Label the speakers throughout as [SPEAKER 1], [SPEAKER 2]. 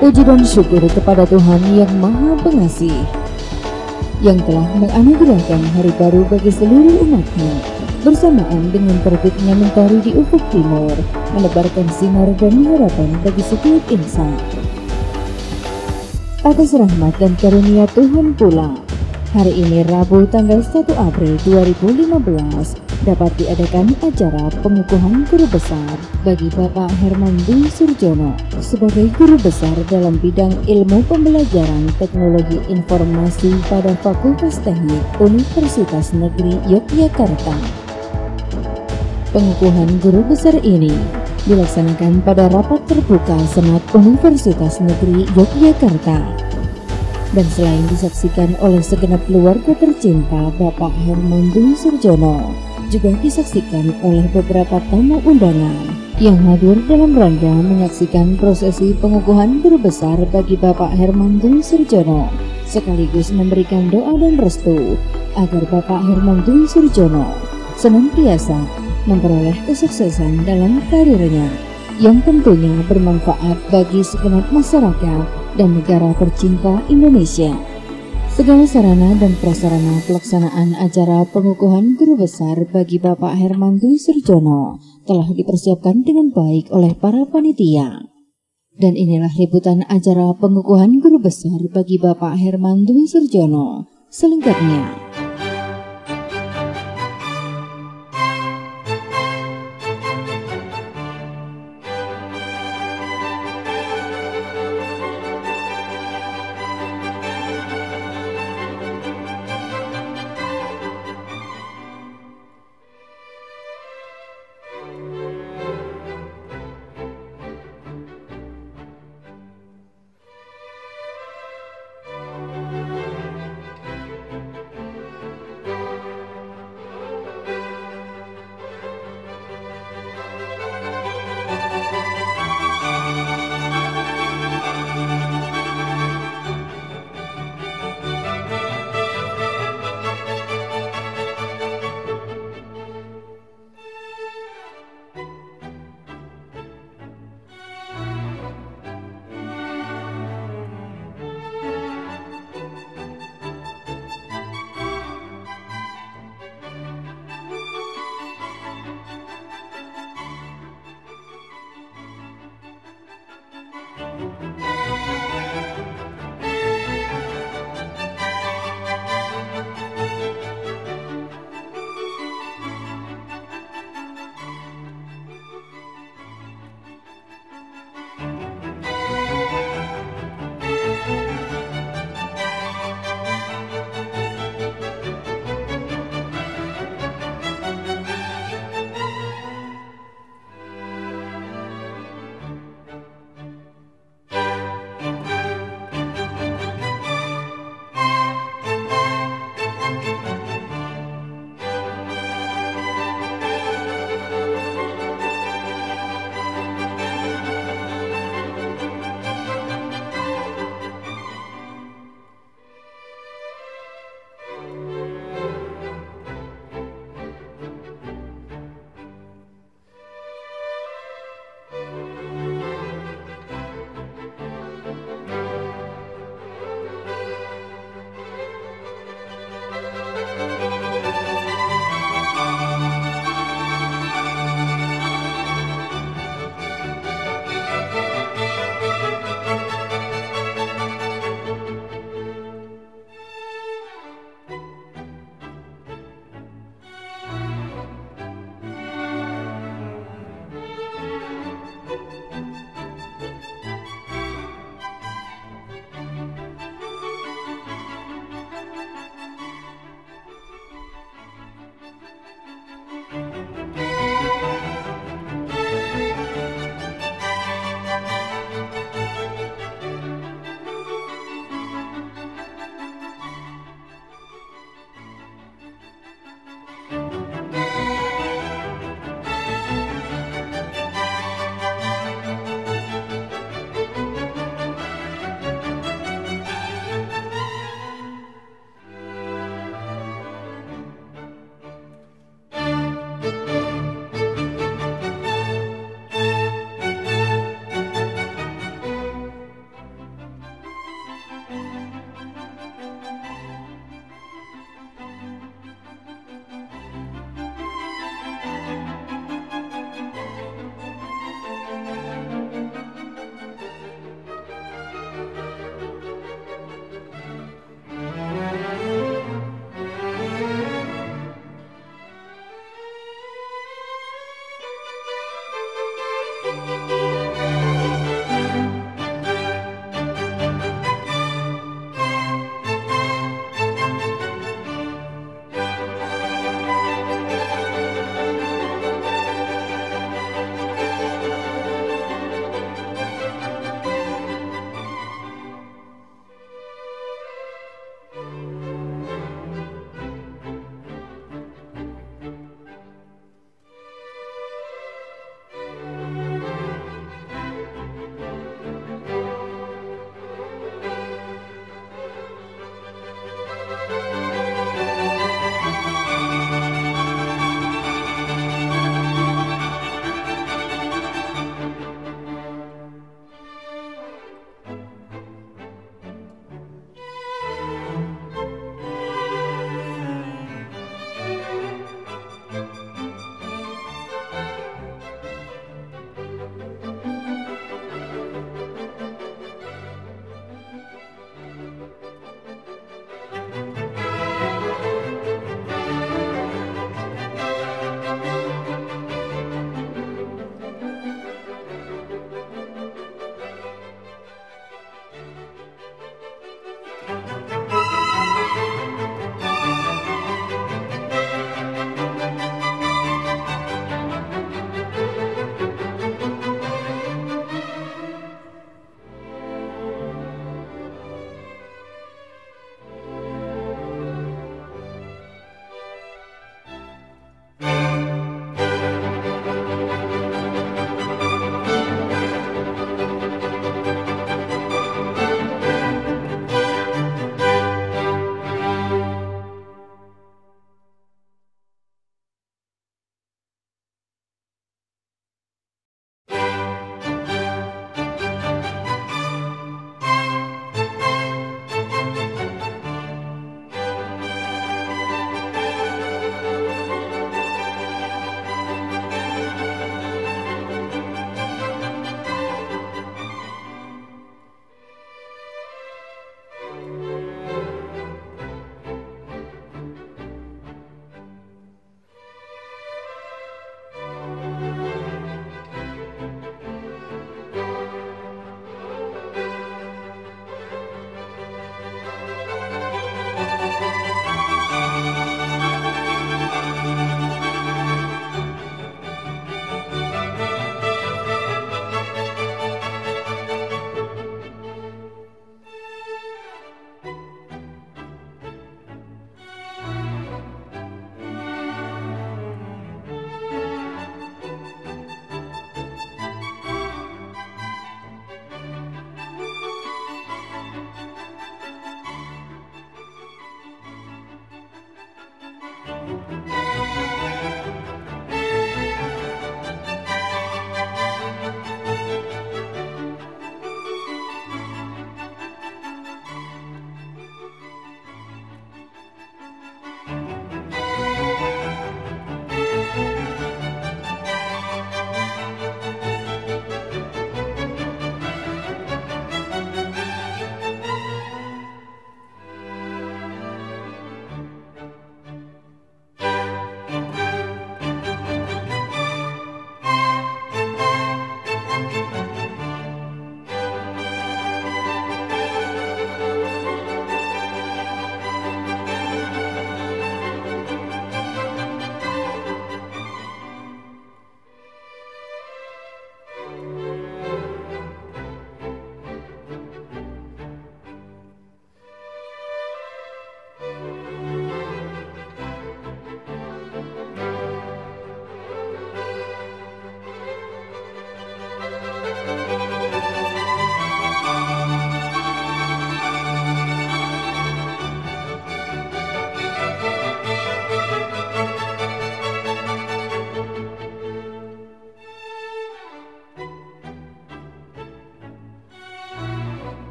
[SPEAKER 1] Puji dan syukur kepada Tuhan yang Maha Pengasih, yang telah menganugerahkan hari baru bagi seluruh umatnya, bersamaan dengan terbitnya mentari di ufuk timur, menebarkan sinar dan harapan bagi setiap insan. Atas rahmat dan karunia Tuhan pula, hari ini Rabu tanggal 1 April 2015 dapat diadakan acara pengukuhan guru besar bagi Bapak Herman Dwi Surjono sebagai guru besar dalam bidang ilmu pembelajaran teknologi informasi pada Fakultas Teknik Universitas Negeri Yogyakarta. Pengukuhan guru besar ini dilaksanakan pada rapat terbuka Senat Universitas Negeri Yogyakarta, dan selain disaksikan oleh segenap keluarga tercinta Bapak Herman Dwi Surjono, juga disaksikan oleh beberapa tamu undangan yang hadir dalam rangka menyaksikan prosesi pengukuhan guru besar bagi Bapak Herman Dwi Surjono, sekaligus memberikan doa dan restu agar Bapak Herman Dwi Surjono senantiasa memperoleh kesuksesan dalam karirnya yang tentunya bermanfaat bagi segenap masyarakat dan negara tercinta Indonesia. Segala sarana dan prasarana pelaksanaan acara pengukuhan guru besar bagi Bapak Herman Dwi Surjono telah dipersiapkan dengan baik oleh para panitia. Dan inilah liputan acara pengukuhan guru besar bagi Bapak Herman Dwi Surjono selengkapnya.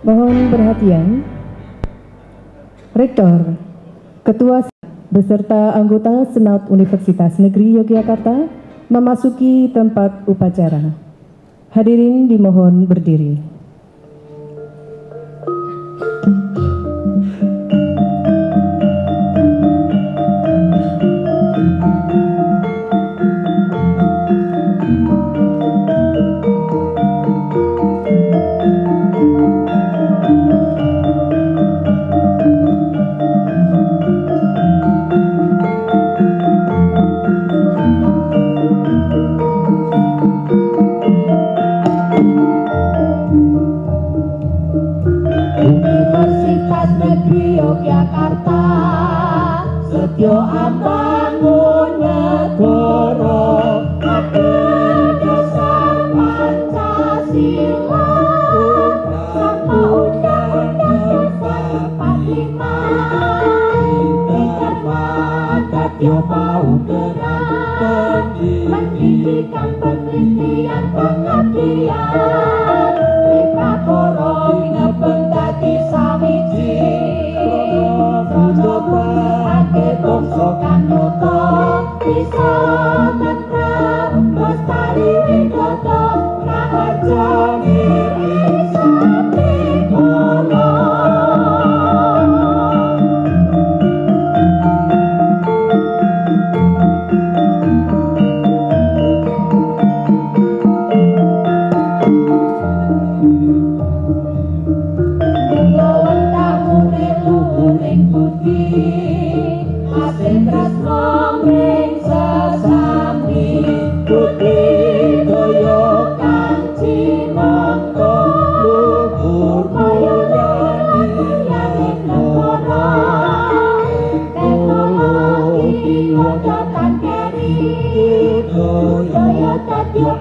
[SPEAKER 2] Mohon perhatian, Rektor, Ketua beserta anggota Senat Universitas Negeri Yogyakarta memasuki tempat upacara. Hadirin dimohon berdiri.
[SPEAKER 3] Universitas Negeri Yogyakarta setyo ambangun negara pada dasar Pancasila sama Undang-Undang Dasar 45 kita setyo mau gerak pendidikan penelitian pengabdian Rekakoro ngepeng dadi samiji Sojoba ake bangsa kang nyata bisa tentrem lestari widodo raharja ngiri sampe kala.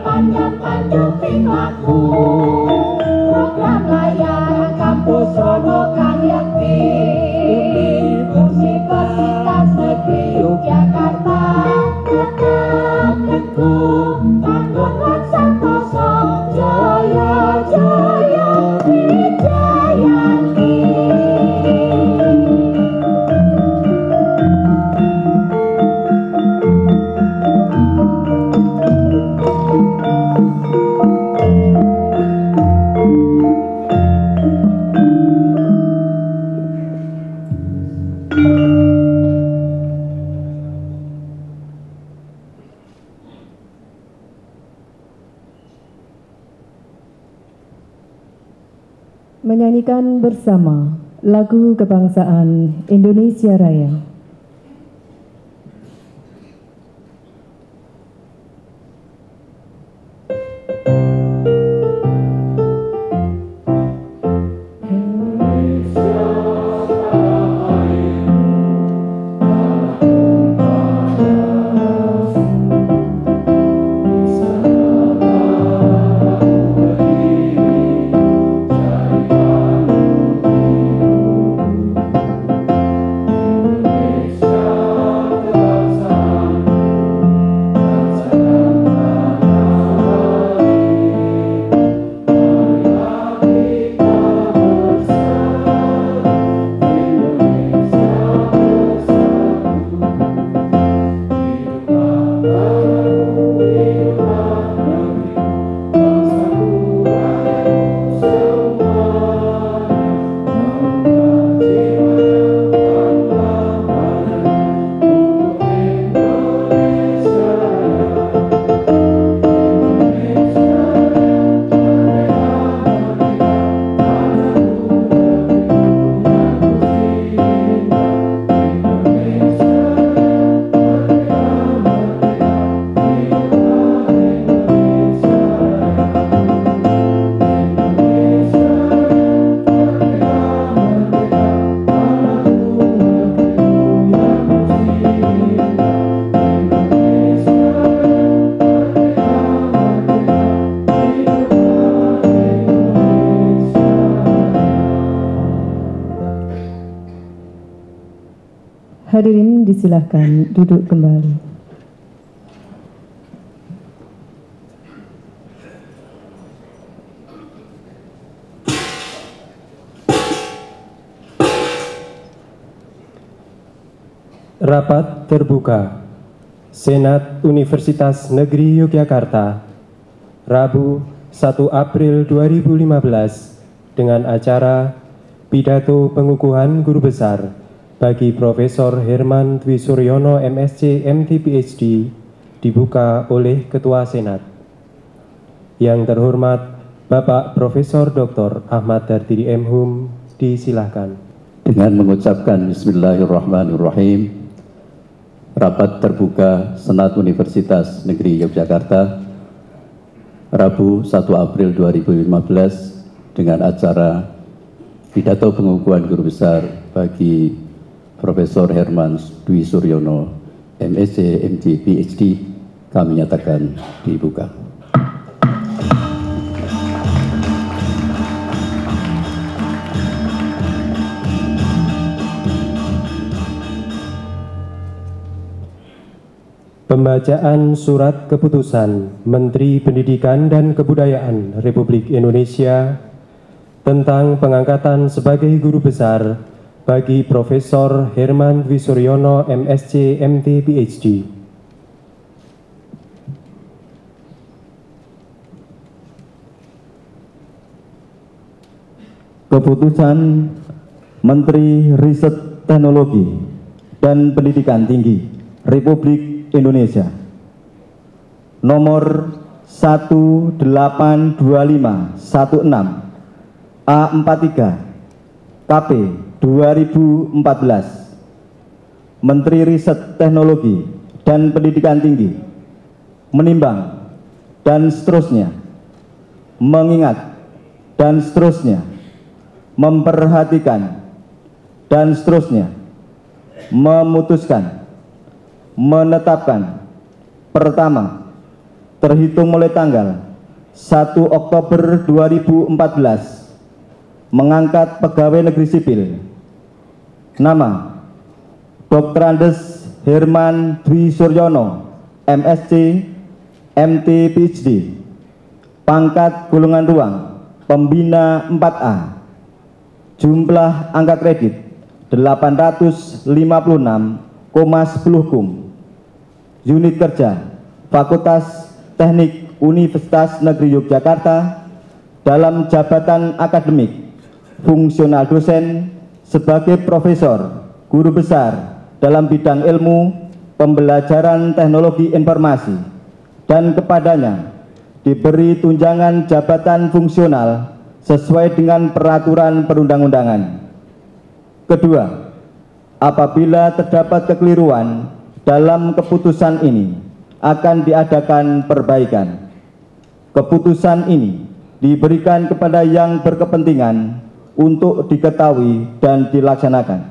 [SPEAKER 3] Panjang-panjang tingkatku program layanan kampus Rono kang yakti Universitas Negeri Yogyakarta tetap teguh bangun santoso jaya jaya wijayanti.
[SPEAKER 2] Menyanyikan bersama lagu kebangsaan Indonesia Raya. Hadirin disilahkan duduk kembali.
[SPEAKER 4] Rapat terbuka Senat Universitas Negeri Yogyakarta, Rabu 1 April 2015 dengan acara pidato pengukuhan guru besar bagi Profesor Herman Dwi Suryono MSc MT PhD dibuka oleh Ketua Senat. Yang terhormat Bapak Profesor Dr. Ahmad Dardiri M.Hum, disilahkan.
[SPEAKER 5] Dengan mengucapkan Bismillahirrahmanirrahim, rapat terbuka Senat Universitas Negeri Yogyakarta, Rabu 1 April 2015 dengan acara pidato pengukuhan guru besar bagi Profesor Herman Dwi Suryono MSc MT PhD kami nyatakan dibuka.
[SPEAKER 4] Pembacaan Surat Keputusan Menteri Pendidikan dan Kebudayaan Republik Indonesia tentang pengangkatan sebagai guru besar bagi Profesor Herman Dwi Suryono MSc MT PhD.
[SPEAKER 6] Keputusan Menteri Riset Teknologi dan Pendidikan Tinggi Republik Indonesia nomor 18251 A43 KP 2014. Menteri Riset Teknologi dan Pendidikan Tinggi menimbang dan seterusnya, mengingat dan seterusnya, memperhatikan dan seterusnya, memutuskan, menetapkan. Pertama, terhitung mulai tanggal 1 Oktober 2014 mengangkat pegawai negeri sipil nama Dr. Andes Herman Dwi Suryono MSc MT PhD, pangkat golongan ruang pembina 4A, jumlah angka kredit 856,10 kum. Unit kerja Fakultas Teknik Universitas Negeri Yogyakarta dalam jabatan akademik fungsional dosen sebagai profesor guru besar dalam bidang ilmu pembelajaran teknologi informasi, dan kepadanya diberi tunjangan jabatan fungsional sesuai dengan peraturan perundang-undangan. Kedua, apabila terdapat kekeliruan dalam keputusan ini, akan diadakan perbaikan. Keputusan ini diberikan kepada yang berkepentingan untuk diketahui dan dilaksanakan.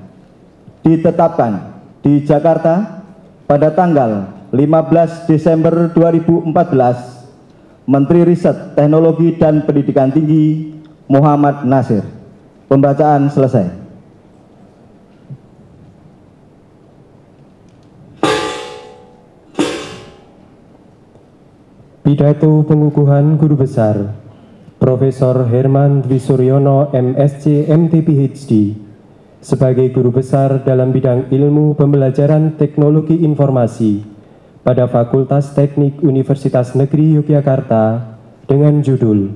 [SPEAKER 6] Ditetapkan di Jakarta pada tanggal 15 Desember 2014, Menteri Riset Teknologi dan Pendidikan Tinggi Muhammad Nasir. Pembacaan selesai.
[SPEAKER 4] Pidato pengukuhan guru besar Profesor Herman Dwi Suryono MSc MT PhD sebagai guru besar dalam bidang ilmu pembelajaran teknologi informasi pada Fakultas Teknik Universitas Negeri Yogyakarta dengan judul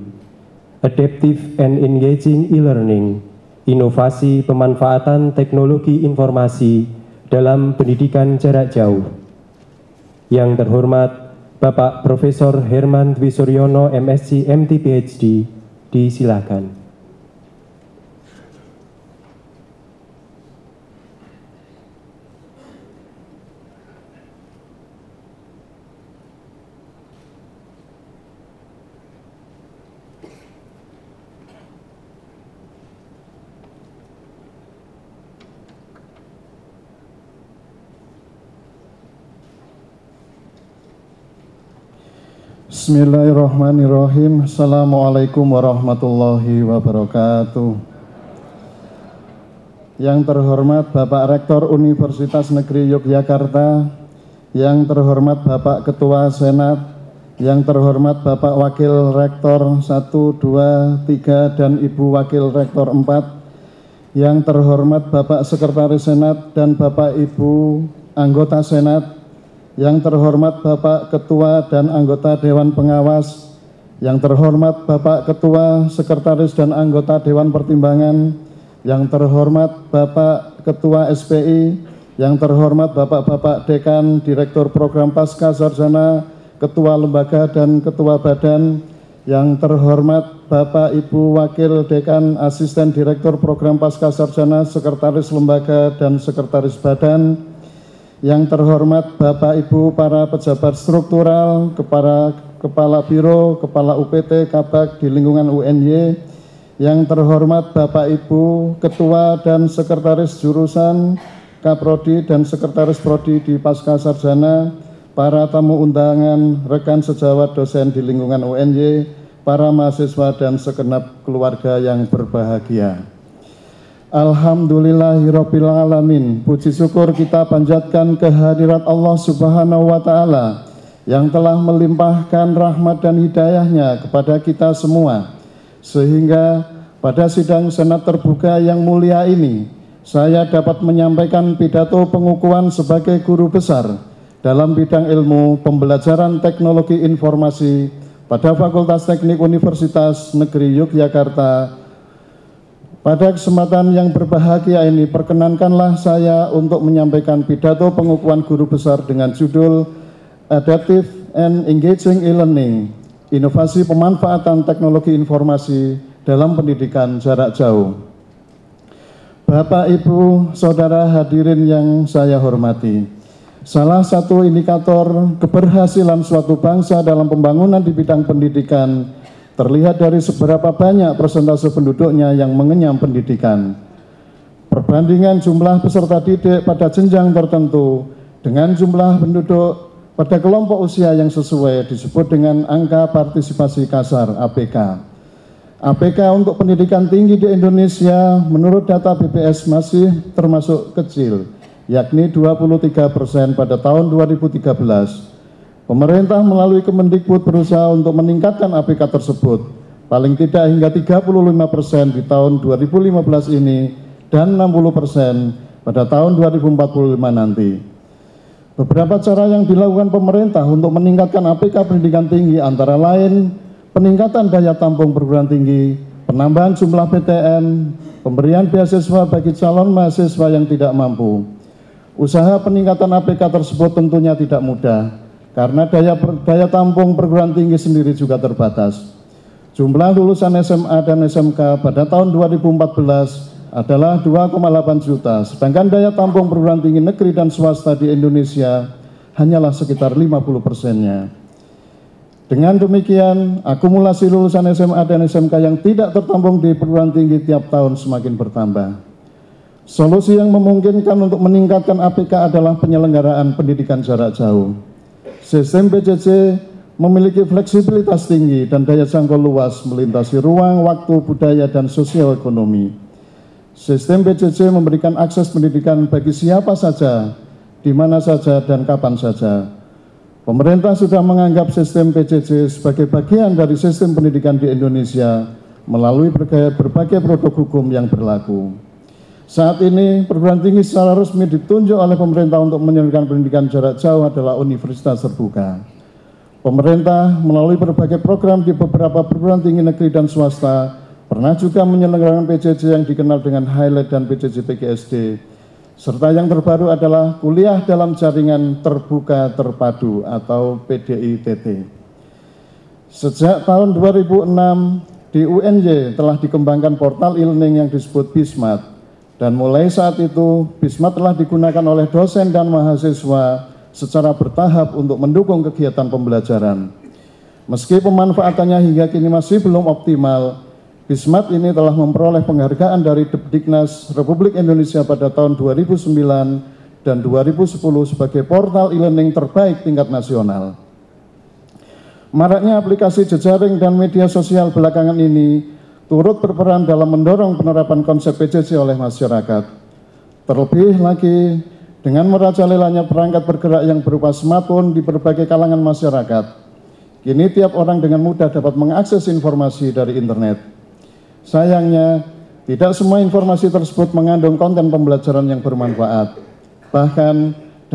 [SPEAKER 4] Adaptive and Engaging E-Learning, Inovasi Pemanfaatan Teknologi Informasi dalam Pendidikan Jarak Jauh. Yang terhormat Bapak Profesor Herman Dwi Suryono MSc MT PhD, disilakan.
[SPEAKER 7] Bismillahirrahmanirrahim. Assalamualaikum warahmatullahi wabarakatuh. Yang terhormat Bapak Rektor Universitas Negeri Yogyakarta, yang terhormat Bapak Ketua Senat, yang terhormat Bapak Wakil Rektor 1, 2, 3, dan Ibu Wakil Rektor 4, yang terhormat Bapak Sekretaris Senat dan Bapak Ibu anggota Senat, yang terhormat Bapak Ketua dan anggota Dewan Pengawas, yang terhormat Bapak Ketua, Sekretaris dan anggota Dewan Pertimbangan, yang terhormat Bapak Ketua SPI, yang terhormat Bapak-Bapak Dekan, Direktur Program Pasca Sarjana, Ketua Lembaga dan Ketua Badan, yang terhormat Bapak Ibu Wakil Dekan, Asisten Direktur Program Pasca Sarjana, Sekretaris Lembaga dan Sekretaris Badan, yang terhormat Bapak Ibu para pejabat struktural, Kepala Biro, Kepala UPT, Kabak di lingkungan UNY, yang terhormat Bapak Ibu Ketua dan Sekretaris Jurusan, Kaprodi dan Sekretaris Prodi di Pasca Sarjana, para tamu undangan, rekan sejawat dosen di lingkungan UNY, para mahasiswa dan segenap keluarga yang berbahagia. Alhamdulillahirabbil alamin. Puji syukur kita panjatkan kehadirat Allah Subhanahu wa taala yang telah melimpahkan rahmat dan hidayahnya kepada kita semua, sehingga pada sidang Senat terbuka yang mulia ini saya dapat menyampaikan pidato pengukuhan sebagai guru besar dalam bidang ilmu pembelajaran teknologi informasi pada Fakultas Teknik Universitas Negeri Yogyakarta. Pada kesempatan yang berbahagia ini, perkenankanlah saya untuk menyampaikan pidato pengukuhan guru besar dengan judul Adaptive and Engaging E-Learning, Inovasi Pemanfaatan Teknologi Informasi dalam Pendidikan Jarak Jauh. Bapak, Ibu, Saudara hadirin yang saya hormati, salah satu indikator keberhasilan suatu bangsa dalam pembangunan di bidang pendidikan terlihat dari seberapa banyak persentase penduduknya yang mengenyam pendidikan. Perbandingan jumlah peserta didik pada jenjang tertentu dengan jumlah penduduk pada kelompok usia yang sesuai disebut dengan angka partisipasi kasar (APK). APK untuk pendidikan tinggi di Indonesia menurut data BPS masih termasuk kecil, yakni 23% pada tahun 2013. Pemerintah melalui Kemendikbud berusaha untuk meningkatkan APK tersebut, paling tidak hingga 35% di tahun 2015 ini dan 60% pada tahun 2045 nanti. Beberapa cara yang dilakukan pemerintah untuk meningkatkan APK pendidikan tinggi antara lain peningkatan daya tampung perguruan tinggi, penambahan jumlah PTN, pemberian beasiswa bagi calon mahasiswa yang tidak mampu. Usaha peningkatan APK tersebut tentunya tidak mudah, karena daya tampung perguruan tinggi sendiri juga terbatas. Jumlah lulusan SMA dan SMK pada tahun 2014 adalah 2,8 juta, sedangkan daya tampung perguruan tinggi negeri dan swasta di Indonesia hanyalah sekitar 50%-nya. Dengan demikian, akumulasi lulusan SMA dan SMK yang tidak tertampung di perguruan tinggi tiap tahun semakin bertambah. Solusi yang memungkinkan untuk meningkatkan APK adalah penyelenggaraan pendidikan jarak jauh. Sistem PJJ memiliki fleksibilitas tinggi dan daya jangkau luas melintasi ruang, waktu, budaya, dan sosial ekonomi. Sistem PJJ memberikan akses pendidikan bagi siapa saja, di mana saja, dan kapan saja. Pemerintah sudah menganggap sistem PJJ sebagai bagian dari sistem pendidikan di Indonesia melalui berbagai produk hukum yang berlaku. Saat ini, perguruan tinggi secara resmi ditunjuk oleh pemerintah untuk menyelenggarakan pendidikan jarak jauh adalah universitas terbuka. Pemerintah melalui berbagai program di beberapa perguruan tinggi negeri dan swasta pernah juga menyelenggarakan PJJ yang dikenal dengan Highlight dan PJJ PGSD. Serta yang terbaru adalah kuliah dalam jaringan terbuka terpadu atau PDITT. Sejak tahun 2006 di UNY telah dikembangkan portal e-learning yang disebut BISMAT, dan mulai saat itu BISMAT telah digunakan oleh dosen dan mahasiswa secara bertahap untuk mendukung kegiatan pembelajaran. Meski pemanfaatannya hingga kini masih belum optimal, BISMAT ini telah memperoleh penghargaan dari Depdiknas Republik Indonesia pada tahun 2009 dan 2010 sebagai portal e-learning terbaik tingkat nasional. Maraknya aplikasi jejaring dan media sosial belakangan ini turut berperan dalam mendorong penerapan konsep PJJ oleh masyarakat. Terlebih lagi, dengan merajalelanya perangkat bergerak yang berupa smartphone di berbagai kalangan masyarakat, kini tiap orang dengan mudah dapat mengakses informasi dari internet. Sayangnya, tidak semua informasi tersebut mengandung konten pembelajaran yang bermanfaat. Bahkan,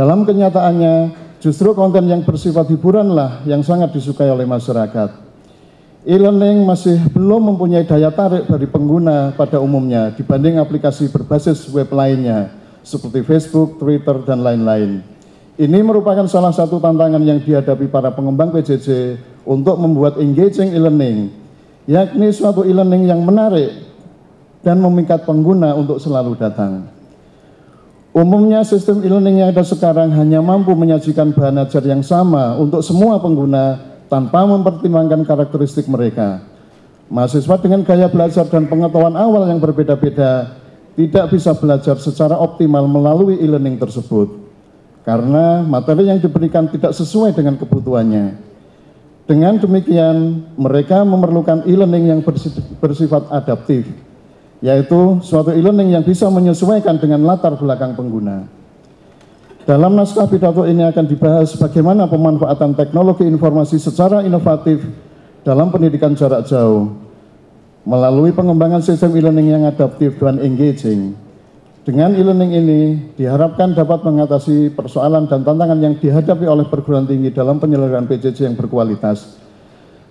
[SPEAKER 7] Dalam kenyataannya, justru konten yang bersifat hiburanlah yang sangat disukai oleh masyarakat. E-learning masih belum mempunyai daya tarik dari pengguna pada umumnya dibanding aplikasi berbasis web lainnya seperti Facebook, Twitter, dan lain-lain. Ini merupakan salah satu tantangan yang dihadapi para pengembang PJJ untuk membuat engaging e-learning, yakni suatu e-learning yang menarik dan memikat pengguna untuk selalu datang. Umumnya sistem e-learning yang ada sekarang hanya mampu menyajikan bahan ajar yang sama untuk semua pengguna tanpa mempertimbangkan karakteristik mereka. Mahasiswa dengan gaya belajar dan pengetahuan awal yang berbeda-beda tidak bisa belajar secara optimal melalui e-learning tersebut, karena materi yang diberikan tidak sesuai dengan kebutuhannya. Dengan demikian, mereka memerlukan e-learning yang bersifat adaptif, yaitu suatu e-learning yang bisa menyesuaikan dengan latar belakang pengguna. Dalam naskah pidato ini akan dibahas bagaimana pemanfaatan teknologi informasi secara inovatif dalam pendidikan jarak jauh melalui pengembangan sistem e-learning yang adaptif dan engaging. Dengan e-learning ini diharapkan dapat mengatasi persoalan dan tantangan yang dihadapi oleh perguruan tinggi dalam penyelenggaraan PJJ yang berkualitas.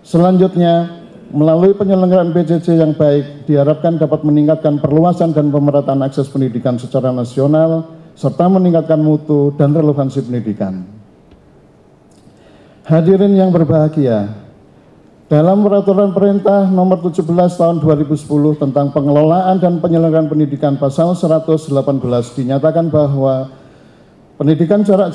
[SPEAKER 7] Selanjutnya, melalui penyelenggaraan PJJ yang baik diharapkan dapat meningkatkan perluasan dan pemerataan akses pendidikan secara nasional serta meningkatkan mutu dan relevansi pendidikan. Hadirin yang berbahagia, dalam Peraturan Perintah Nomor 17 Tahun 2010 tentang Pengelolaan dan Penyelenggaraan Pendidikan Pasal 118 dinyatakan bahwa pendidikan jarak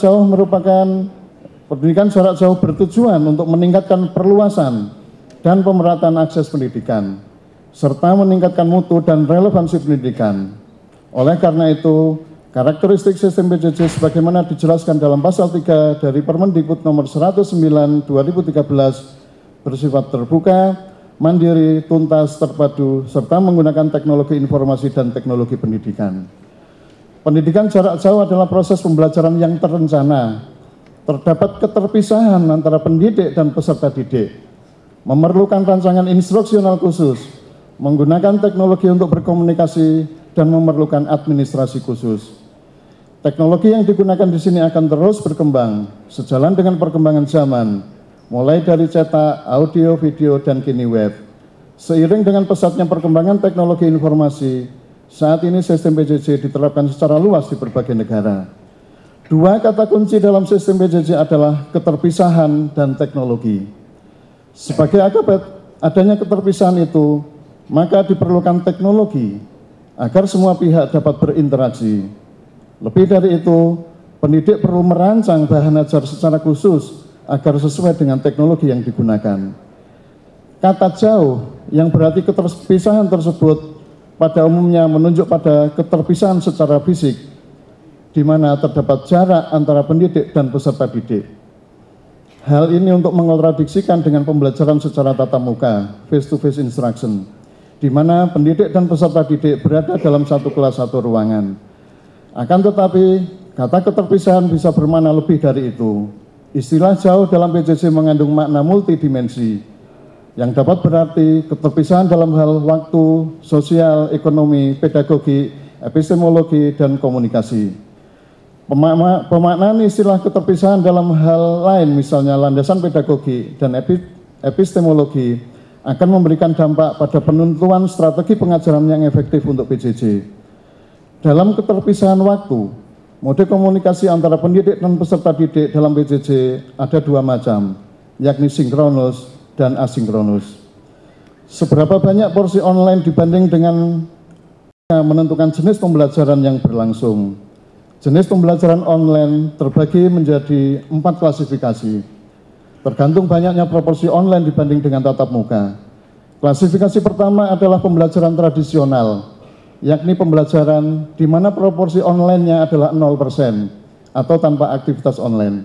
[SPEAKER 7] jauh bertujuan untuk meningkatkan perluasan dan pemerataan akses pendidikan serta meningkatkan mutu dan relevansi pendidikan. Oleh karena itu, karakteristik sistem PJJ sebagaimana dijelaskan dalam pasal 3 dari Permendikbud nomor 109 2013 bersifat terbuka, mandiri, tuntas, terpadu, serta menggunakan teknologi informasi dan teknologi pendidikan. Pendidikan jarak jauh adalah proses pembelajaran yang terencana. Terdapat keterpisahan antara pendidik dan peserta didik, memerlukan rancangan instruksional khusus, menggunakan teknologi untuk berkomunikasi, dan memerlukan administrasi khusus. Teknologi yang digunakan di sini akan terus berkembang sejalan dengan perkembangan zaman, mulai dari cetak, audio, video, dan kini web. Seiring dengan pesatnya perkembangan teknologi informasi, saat ini sistem PJJ diterapkan secara luas di berbagai negara. Dua kata kunci dalam sistem PJJ adalah keterpisahan dan teknologi. Sebagai akibat adanya keterpisahan itu, maka diperlukan teknologi agar semua pihak dapat berinteraksi. Lebih dari itu, pendidik perlu merancang bahan ajar secara khusus agar sesuai dengan teknologi yang digunakan. Kata jauh yang berarti keterpisahan tersebut pada umumnya menunjuk pada keterpisahan secara fisik, di mana terdapat jarak antara pendidik dan peserta didik. Hal ini untuk mengontradiksikan dengan pembelajaran secara tatap muka, face-to-face instruction, di mana pendidik dan peserta didik berada dalam satu kelas atau ruangan. Akan tetapi, kata keterpisahan bisa bermakna lebih dari itu. Istilah jauh dalam PJJ mengandung makna multidimensi, yang dapat berarti keterpisahan dalam hal waktu, sosial, ekonomi, pedagogi, epistemologi, dan komunikasi. Pemaknaan istilah keterpisahan dalam hal lain, misalnya landasan pedagogi dan epistemologi, akan memberikan dampak pada penentuan strategi pengajaran yang efektif untuk PJJ. Dalam keterpisahan waktu, mode komunikasi antara pendidik dan peserta didik dalam PJJ ada dua macam, yakni sinkronus dan asinkronus. Seberapa banyak porsi online dibanding dengan menentukan jenis pembelajaran yang berlangsung. Jenis pembelajaran online terbagi menjadi 4 klasifikasi, tergantung banyaknya proporsi online dibanding dengan tatap muka. Klasifikasi pertama adalah pembelajaran tradisional, yakni pembelajaran di mana proporsi online-nya adalah 0% atau tanpa aktivitas online.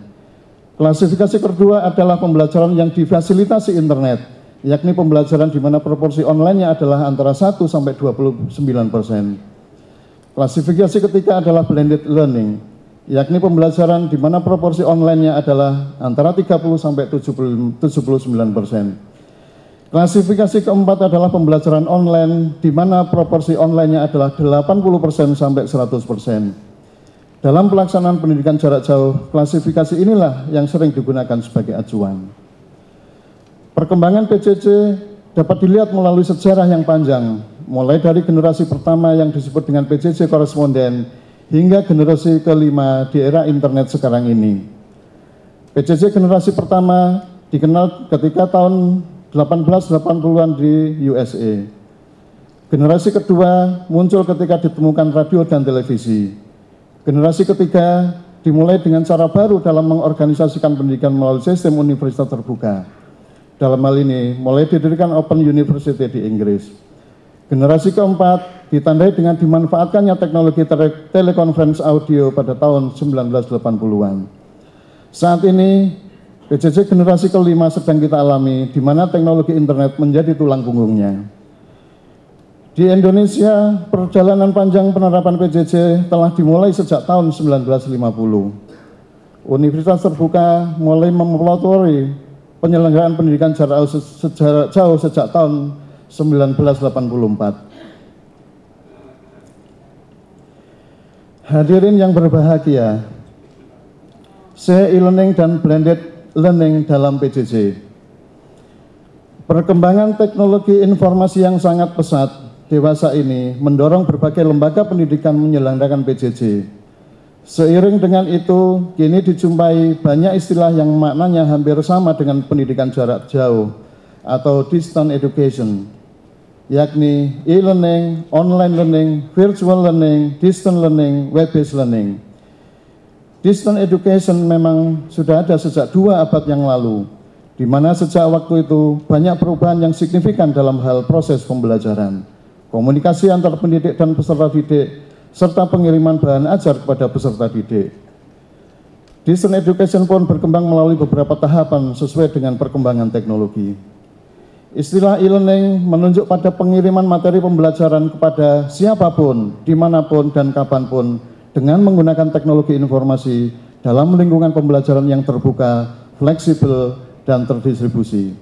[SPEAKER 7] Klasifikasi kedua adalah pembelajaran yang difasilitasi internet, yakni pembelajaran di mana proporsi online-nya adalah antara 1 sampai 29%. Klasifikasi ketiga adalah blended learning, yakni pembelajaran di mana proporsi online-nya adalah antara 30 sampai 79%. Klasifikasi keempat adalah pembelajaran online di mana proporsi online-nya adalah 80% sampai 100%. Dalam pelaksanaan pendidikan jarak jauh, klasifikasi inilah yang sering digunakan sebagai acuan. Perkembangan PJJ dapat dilihat melalui sejarah yang panjang, mulai dari generasi pertama yang disebut dengan PJJ koresponden hingga generasi kelima di era internet sekarang ini. PJJ generasi pertama dikenal ketika tahun 1880-an di USA. Generasi kedua muncul ketika ditemukan radio dan televisi. Generasi ketiga dimulai dengan cara baru dalam mengorganisasikan pendidikan melalui sistem universitas terbuka. Dalam hal ini, mulai didirikan Open University di Inggris. Generasi keempat ditandai dengan dimanfaatkannya teknologi telekonferensi audio pada tahun 1980-an. Saat ini, PJJ generasi kelima sedang kita alami, di mana teknologi internet menjadi tulang punggungnya. Di Indonesia, perjalanan panjang penerapan PJJ telah dimulai sejak tahun 1950. Universitas terbuka mulai mempelopori penyelenggaraan pendidikan jarak jauh sejak tahun 1984. Hadirin yang berbahagia, e-learning dan blended learning dalam PJJ. Perkembangan teknologi informasi yang sangat pesat dewasa ini mendorong berbagai lembaga pendidikan menyelenggarakan PJJ. Seiring dengan itu, kini dijumpai banyak istilah yang maknanya hampir sama dengan pendidikan jarak jauh atau distance education, yakni e-learning, online learning, virtual learning, distance learning, web-based learning. Distance education memang sudah ada sejak 2 abad yang lalu, di mana sejak waktu itu banyak perubahan yang signifikan dalam hal proses pembelajaran, komunikasi antar pendidik dan peserta didik, serta pengiriman bahan ajar kepada peserta didik. Distance education pun berkembang melalui beberapa tahapan sesuai dengan perkembangan teknologi. Istilah e-learning menunjuk pada pengiriman materi pembelajaran kepada siapapun, dimanapun, dan kapanpun dengan menggunakan teknologi informasi dalam lingkungan pembelajaran yang terbuka, fleksibel, dan terdistribusi.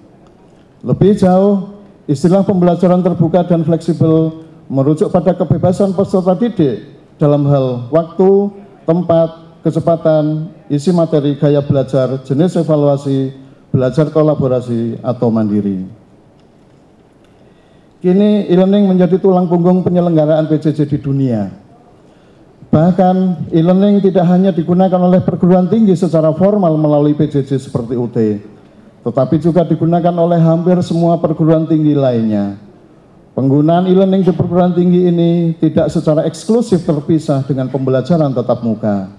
[SPEAKER 7] Lebih jauh, istilah pembelajaran terbuka dan fleksibel merujuk pada kebebasan peserta didik dalam hal waktu, tempat, kecepatan, isi materi, gaya belajar, jenis evaluasi, belajar kolaborasi, atau mandiri. Kini e-learning menjadi tulang punggung penyelenggaraan PJJ di dunia. Bahkan e-learning tidak hanya digunakan oleh perguruan tinggi secara formal melalui PJJ seperti UT, tetapi juga digunakan oleh hampir semua perguruan tinggi lainnya. Penggunaan e-learning di perguruan tinggi ini tidak secara eksklusif terpisah dengan pembelajaran tatap muka.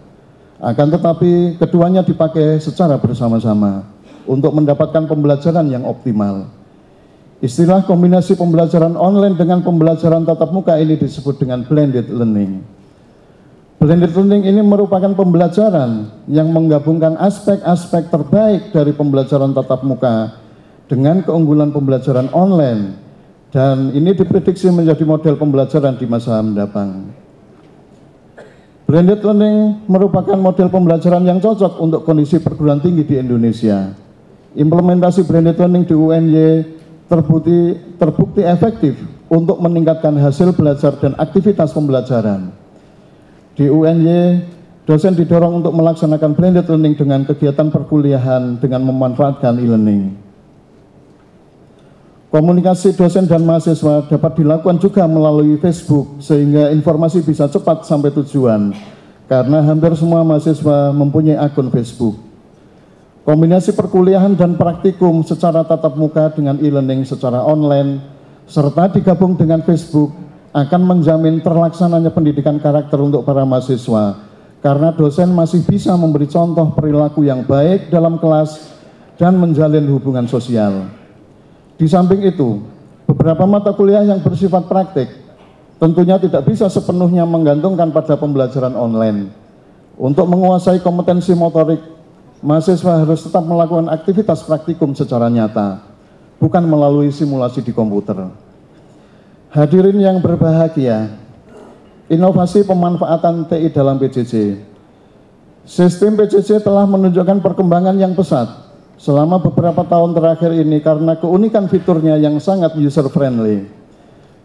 [SPEAKER 7] Akan tetapi keduanya dipakai secara bersama-sama untuk mendapatkan pembelajaran yang optimal. Istilah kombinasi pembelajaran online dengan pembelajaran tatap muka ini disebut dengan blended learning. Blended learning ini merupakan pembelajaran yang menggabungkan aspek-aspek terbaik dari pembelajaran tatap muka dengan keunggulan pembelajaran online, dan ini diprediksi menjadi model pembelajaran di masa mendatang. Blended learning merupakan model pembelajaran yang cocok untuk kondisi perguruan tinggi di Indonesia. Implementasi blended learning di UNY terbukti efektif untuk meningkatkan hasil belajar dan aktivitas pembelajaran. Di UNY, dosen didorong untuk melaksanakan blended learning dengan kegiatan perkuliahan dengan memanfaatkan e-learning. Komunikasi dosen dan mahasiswa dapat dilakukan juga melalui Facebook sehingga informasi bisa cepat sampai tujuan, karena hampir semua mahasiswa mempunyai akun Facebook. Kombinasi perkuliahan dan praktikum secara tatap muka dengan e-learning secara online, serta digabung dengan Facebook, akan menjamin terlaksananya pendidikan karakter untuk para mahasiswa, karena dosen masih bisa memberi contoh perilaku yang baik dalam kelas dan menjalin hubungan sosial. Di samping itu, beberapa mata kuliah yang bersifat praktik tentunya tidak bisa sepenuhnya menggantungkan pada pembelajaran online. Untuk menguasai kompetensi motorik, mahasiswa harus tetap melakukan aktivitas praktikum secara nyata, bukan melalui simulasi di komputer. Hadirin yang berbahagia, inovasi pemanfaatan TI dalam PJJ. Sistem PJJ telah menunjukkan perkembangan yang pesat selama beberapa tahun terakhir ini karena keunikan fiturnya yang sangat user-friendly.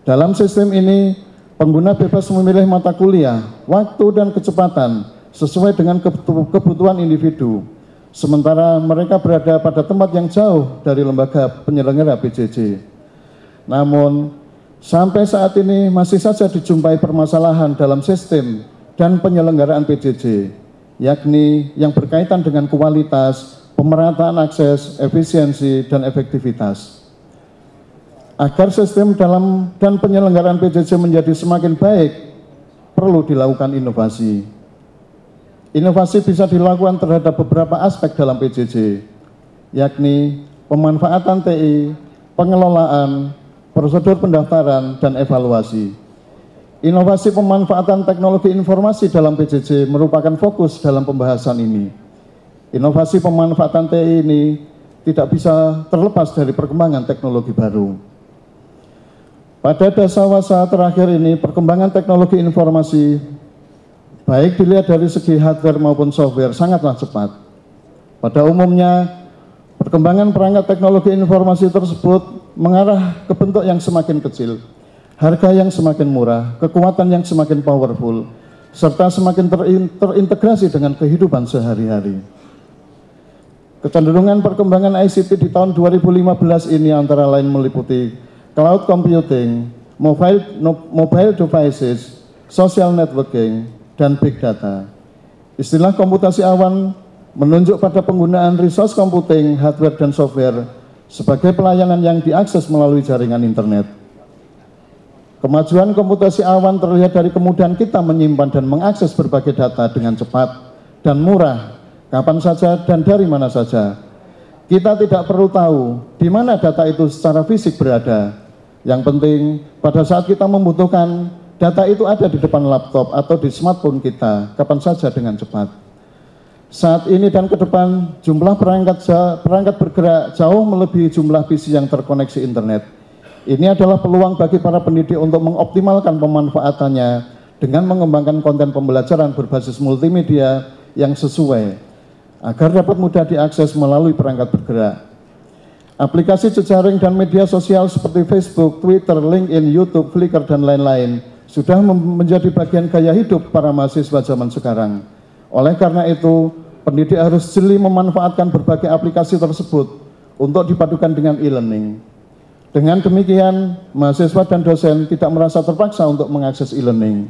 [SPEAKER 7] Dalam sistem ini, pengguna bebas memilih mata kuliah, waktu dan kecepatan, sesuai dengan kebutuhan individu, sementara mereka berada pada tempat yang jauh dari lembaga penyelenggara PJJ. Namun, sampai saat ini masih saja dijumpai permasalahan dalam sistem dan penyelenggaraan PJJ, yakni yang berkaitan dengan kualitas, pemerataan akses, efisiensi, dan efektivitas. Agar sistem dalam dan penyelenggaraan PJJ menjadi semakin baik, perlu dilakukan inovasi. Inovasi bisa dilakukan terhadap beberapa aspek dalam PJJ, yakni pemanfaatan TI, pengelolaan, prosedur pendaftaran, dan evaluasi. Inovasi pemanfaatan teknologi informasi dalam PJJ merupakan fokus dalam pembahasan ini. Inovasi pemanfaatan TI ini tidak bisa terlepas dari perkembangan teknologi baru. Pada dasar terakhir ini, perkembangan teknologi informasi, baik dilihat dari segi hardware maupun software, sangatlah cepat. Pada umumnya, perkembangan perangkat teknologi informasi tersebut mengarah ke bentuk yang semakin kecil, harga yang semakin murah, kekuatan yang semakin powerful, serta semakin terintegrasi dengan kehidupan sehari-hari. Kecenderungan perkembangan ICT di tahun 2015 ini antara lain meliputi cloud computing, mobile devices, social networking, dan big data. Istilah komputasi awan menunjuk pada penggunaan resource computing, hardware, dan software sebagai pelayanan yang diakses melalui jaringan internet. Kemajuan komputasi awan terlihat dari kemudahan kita menyimpan dan mengakses berbagai data dengan cepat dan murah, kapan saja dan dari mana saja. Kita tidak perlu tahu di mana data itu secara fisik berada. Yang penting, pada saat kita membutuhkan, data itu ada di depan laptop atau di smartphone kita, kapan saja dengan cepat. Saat ini dan ke depan, jumlah perangkat bergerak jauh melebihi jumlah PC yang terkoneksi internet. Ini adalah peluang bagi para pendidik untuk mengoptimalkan pemanfaatannya dengan mengembangkan konten pembelajaran berbasis multimedia yang sesuai, agar dapat mudah diakses melalui perangkat bergerak. Aplikasi jejaring dan media sosial seperti Facebook, Twitter, LinkedIn, YouTube, Flickr, dan lain-lain sudah menjadi bagian gaya hidup para mahasiswa zaman sekarang. Oleh karena itu, pendidik harus jeli memanfaatkan berbagai aplikasi tersebut untuk dipadukan dengan e-learning. Dengan demikian, mahasiswa dan dosen tidak merasa terpaksa untuk mengakses e-learning.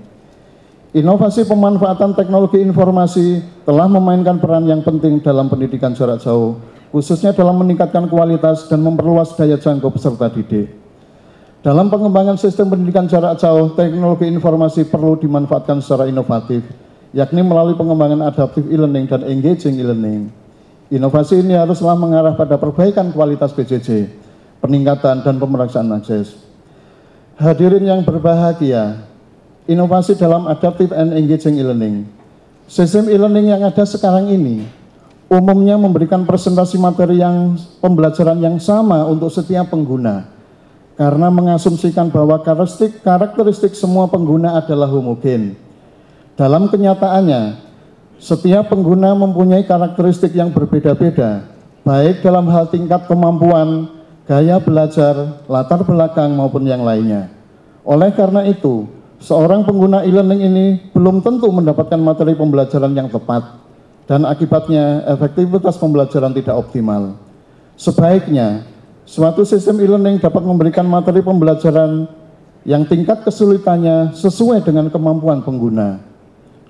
[SPEAKER 7] Inovasi pemanfaatan teknologi informasi telah memainkan peran yang penting dalam pendidikan jarak jauh, khususnya dalam meningkatkan kualitas dan memperluas daya jangkau peserta didik. Dalam pengembangan sistem pendidikan jarak jauh, teknologi informasi perlu dimanfaatkan secara inovatif, yakni melalui pengembangan adaptive e-learning dan engaging e-learning. Inovasi ini haruslah mengarah pada perbaikan kualitas PJJ, peningkatan dan pemeraksaan akses. Hadirin yang berbahagia, inovasi dalam adaptive and engaging e-learning. Sistem e-learning yang ada sekarang ini umumnya memberikan presentasi materi yang pembelajaran yang sama untuk setiap pengguna, karena mengasumsikan bahwa karakteristik semua pengguna adalah homogen. Dalam kenyataannya, setiap pengguna mempunyai karakteristik yang berbeda-beda, baik dalam hal tingkat kemampuan, gaya belajar, latar belakang maupun yang lainnya. Oleh karena itu, seorang pengguna e-learning ini belum tentu mendapatkan materi pembelajaran yang tepat, dan akibatnya efektivitas pembelajaran tidak optimal. Sebaiknya, suatu sistem e-learning dapat memberikan materi pembelajaran yang tingkat kesulitannya sesuai dengan kemampuan pengguna,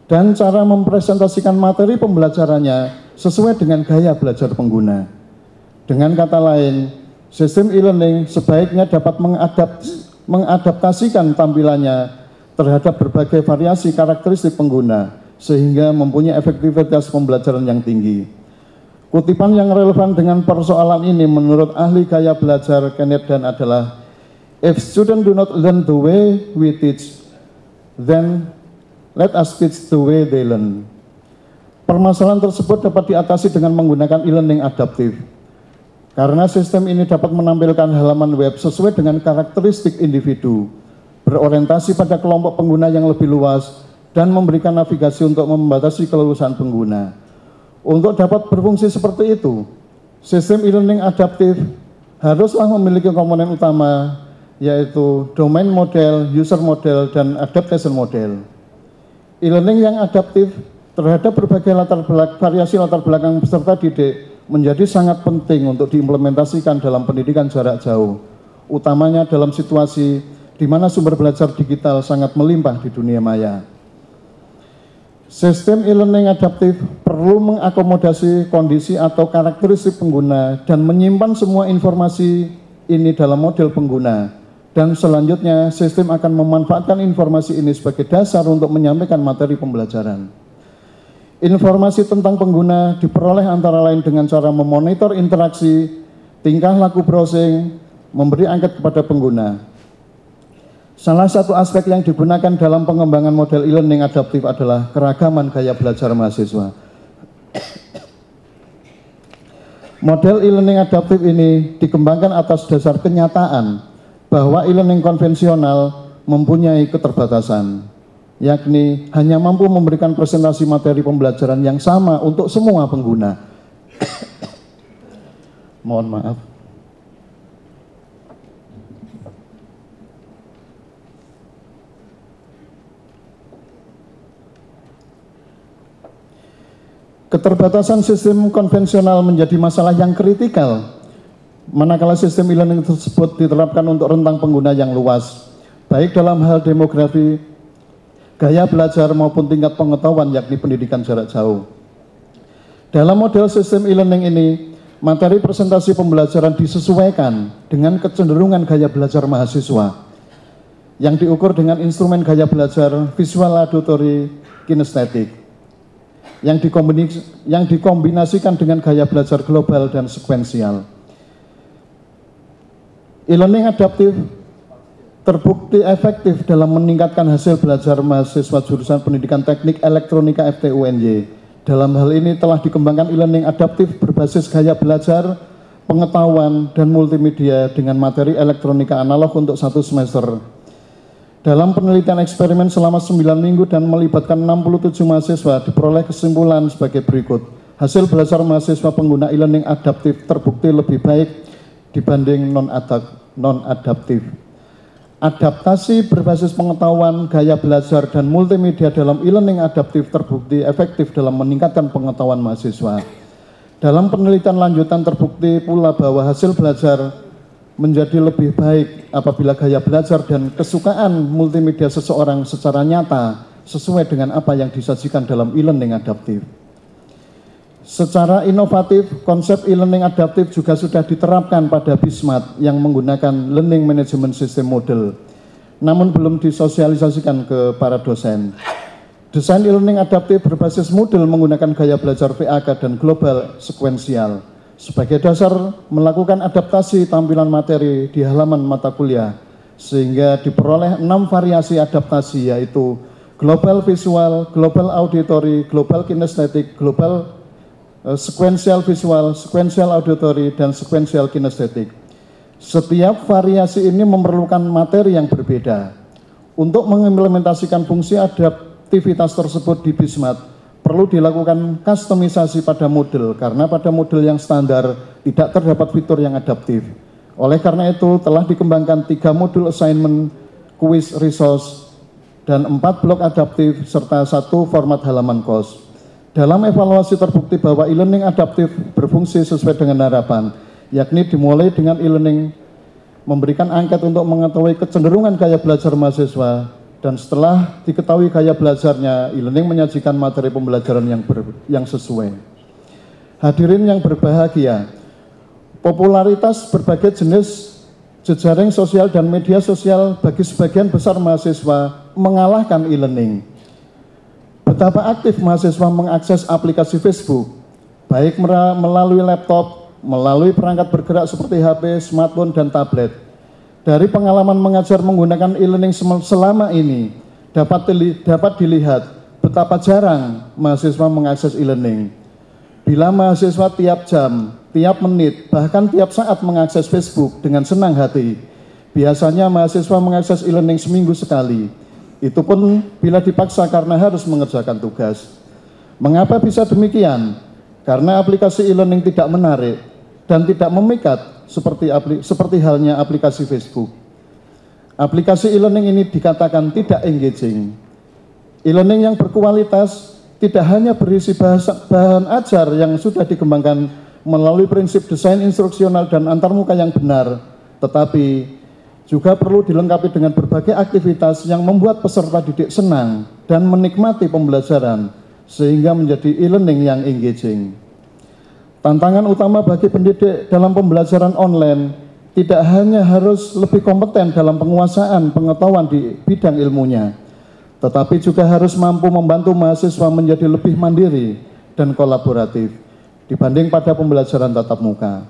[SPEAKER 7] dan cara mempresentasikan materi pembelajarannya sesuai dengan gaya belajar pengguna. Dengan kata lain, sistem e-learning sebaiknya dapat mengadaptasikan tampilannya terhadap berbagai variasi karakteristik pengguna, sehingga mempunyai efektivitas pembelajaran yang tinggi. Kutipan yang relevan dengan persoalan ini menurut ahli gaya belajar Kenneth Dan adalah, "If students do not learn the way we teach, then let us teach the way they learn." Permasalahan tersebut dapat diatasi dengan menggunakan e-learning adaptif, karena sistem ini dapat menampilkan halaman web sesuai dengan karakteristik individu, berorientasi pada kelompok pengguna yang lebih luas, dan memberikan navigasi untuk membatasi kelulusan pengguna. Untuk dapat berfungsi seperti itu, sistem e-learning adaptif haruslah memiliki komponen utama, yaitu domain model, user model, dan adaptation model. E-learning yang adaptif terhadap berbagai variasi latar belakang peserta didik menjadi sangat penting untuk diimplementasikan dalam pendidikan jarak jauh, utamanya dalam situasi di mana sumber belajar digital sangat melimpah di dunia maya. Sistem e-learning adaptif perlu mengakomodasi kondisi atau karakteristik pengguna dan menyimpan semua informasi ini dalam model pengguna. Dan selanjutnya, sistem akan memanfaatkan informasi ini sebagai dasar untuk menyampaikan materi pembelajaran. Informasi tentang pengguna diperoleh antara lain dengan cara memonitor interaksi, tingkah laku browsing, memberi angket kepada pengguna. Salah satu aspek yang digunakan dalam pengembangan model e-learning adaptif adalah keragaman gaya belajar mahasiswa. Model e-learning adaptif ini dikembangkan atas dasar kenyataan bahwa e-learning konvensional mempunyai keterbatasan, yakni hanya mampu memberikan presentasi materi pembelajaran yang sama untuk semua pengguna. Mohon maaf. Keterbatasan sistem konvensional menjadi masalah yang kritikal manakala sistem e-learning tersebut diterapkan untuk rentang pengguna yang luas, baik dalam hal demografi, gaya belajar maupun tingkat pengetahuan, yakni pendidikan jarak jauh. Dalam model sistem e-learning ini, materi presentasi pembelajaran disesuaikan dengan kecenderungan gaya belajar mahasiswa yang diukur dengan instrumen gaya belajar visual, auditory, kinestetik yang dikombinasikan dengan gaya belajar global dan sekuensial. E-learning adaptif terbukti efektif dalam meningkatkan hasil belajar mahasiswa jurusan pendidikan teknik elektronika FTUNY. Dalam hal ini telah dikembangkan e-learning adaptif berbasis gaya belajar, pengetahuan, dan multimedia dengan materi elektronika analog untuk 1 semester. Dalam penelitian eksperimen selama 9 minggu dan melibatkan 67 mahasiswa, diperoleh kesimpulan sebagai berikut. Hasil belajar mahasiswa pengguna e-learning adaptif terbukti lebih baik dibanding non-adaptif. Adaptasi berbasis pengetahuan, gaya belajar, dan multimedia dalam e-learning adaptif terbukti efektif dalam meningkatkan pengetahuan mahasiswa. Dalam penelitian lanjutan terbukti pula bahwa hasil belajar menjadi lebih baik apabila gaya belajar dan kesukaan multimedia seseorang secara nyata sesuai dengan apa yang disajikan dalam e-learning adaptif. Secara inovatif, konsep e-learning adaptif juga sudah diterapkan pada BISMAT yang menggunakan Learning Management System Model, namun belum disosialisasikan ke para dosen. Desain e-learning adaptif berbasis model menggunakan gaya belajar VAK dan global sekuensial sebagai dasar melakukan adaptasi tampilan materi di halaman mata kuliah, sehingga diperoleh 6 variasi adaptasi, yaitu global visual, global auditory, global kinestetik, global sequential visual, sequential auditory, dan sequential kinestetik. Setiap variasi ini memerlukan materi yang berbeda. Untuk mengimplementasikan fungsi adaptivitas tersebut di BISMAT, perlu dilakukan kustomisasi pada model, karena pada model yang standar tidak terdapat fitur yang adaptif. Oleh karena itu, telah dikembangkan 3 modul assignment, quiz, resource, dan 4 blok adaptif, serta 1 format halaman kos. Dalam evaluasi terbukti bahwa e-learning adaptif berfungsi sesuai dengan harapan, yakni dimulai dengan e-learning memberikan angket untuk mengetahui kecenderungan gaya belajar mahasiswa, dan setelah diketahui gaya belajarnya, e-learning menyajikan materi pembelajaran yang sesuai. Hadirin yang berbahagia, popularitas berbagai jenis jejaring sosial dan media sosial bagi sebagian besar mahasiswa mengalahkan e-learning. Betapa aktif mahasiswa mengakses aplikasi Facebook, baik melalui laptop, melalui perangkat bergerak seperti HP, smartphone, dan tablet. Dari pengalaman mengajar menggunakan e-learning selama ini, dapat dilihat betapa jarang mahasiswa mengakses e-learning. Bila mahasiswa tiap jam, tiap menit, bahkan tiap saat mengakses Facebook dengan senang hati, biasanya mahasiswa mengakses e-learning seminggu sekali. Itu pun bila dipaksa karena harus mengerjakan tugas. Mengapa bisa demikian? Karena aplikasi e-learning tidak menarik dan tidak memikat seperti halnya aplikasi Facebook. Aplikasi e-learning ini dikatakan tidak engaging. E-learning yang berkualitas tidak hanya berisi bahan ajar yang sudah dikembangkan melalui prinsip desain instruksional dan antarmuka yang benar, tetapi juga perlu dilengkapi dengan berbagai aktivitas yang membuat peserta didik senang dan menikmati pembelajaran, sehingga menjadi e-learning yang engaging. Tantangan utama bagi pendidik dalam pembelajaran online tidak hanya harus lebih kompeten dalam penguasaan pengetahuan di bidang ilmunya, tetapi juga harus mampu membantu mahasiswa menjadi lebih mandiri dan kolaboratif dibanding pada pembelajaran tatap muka.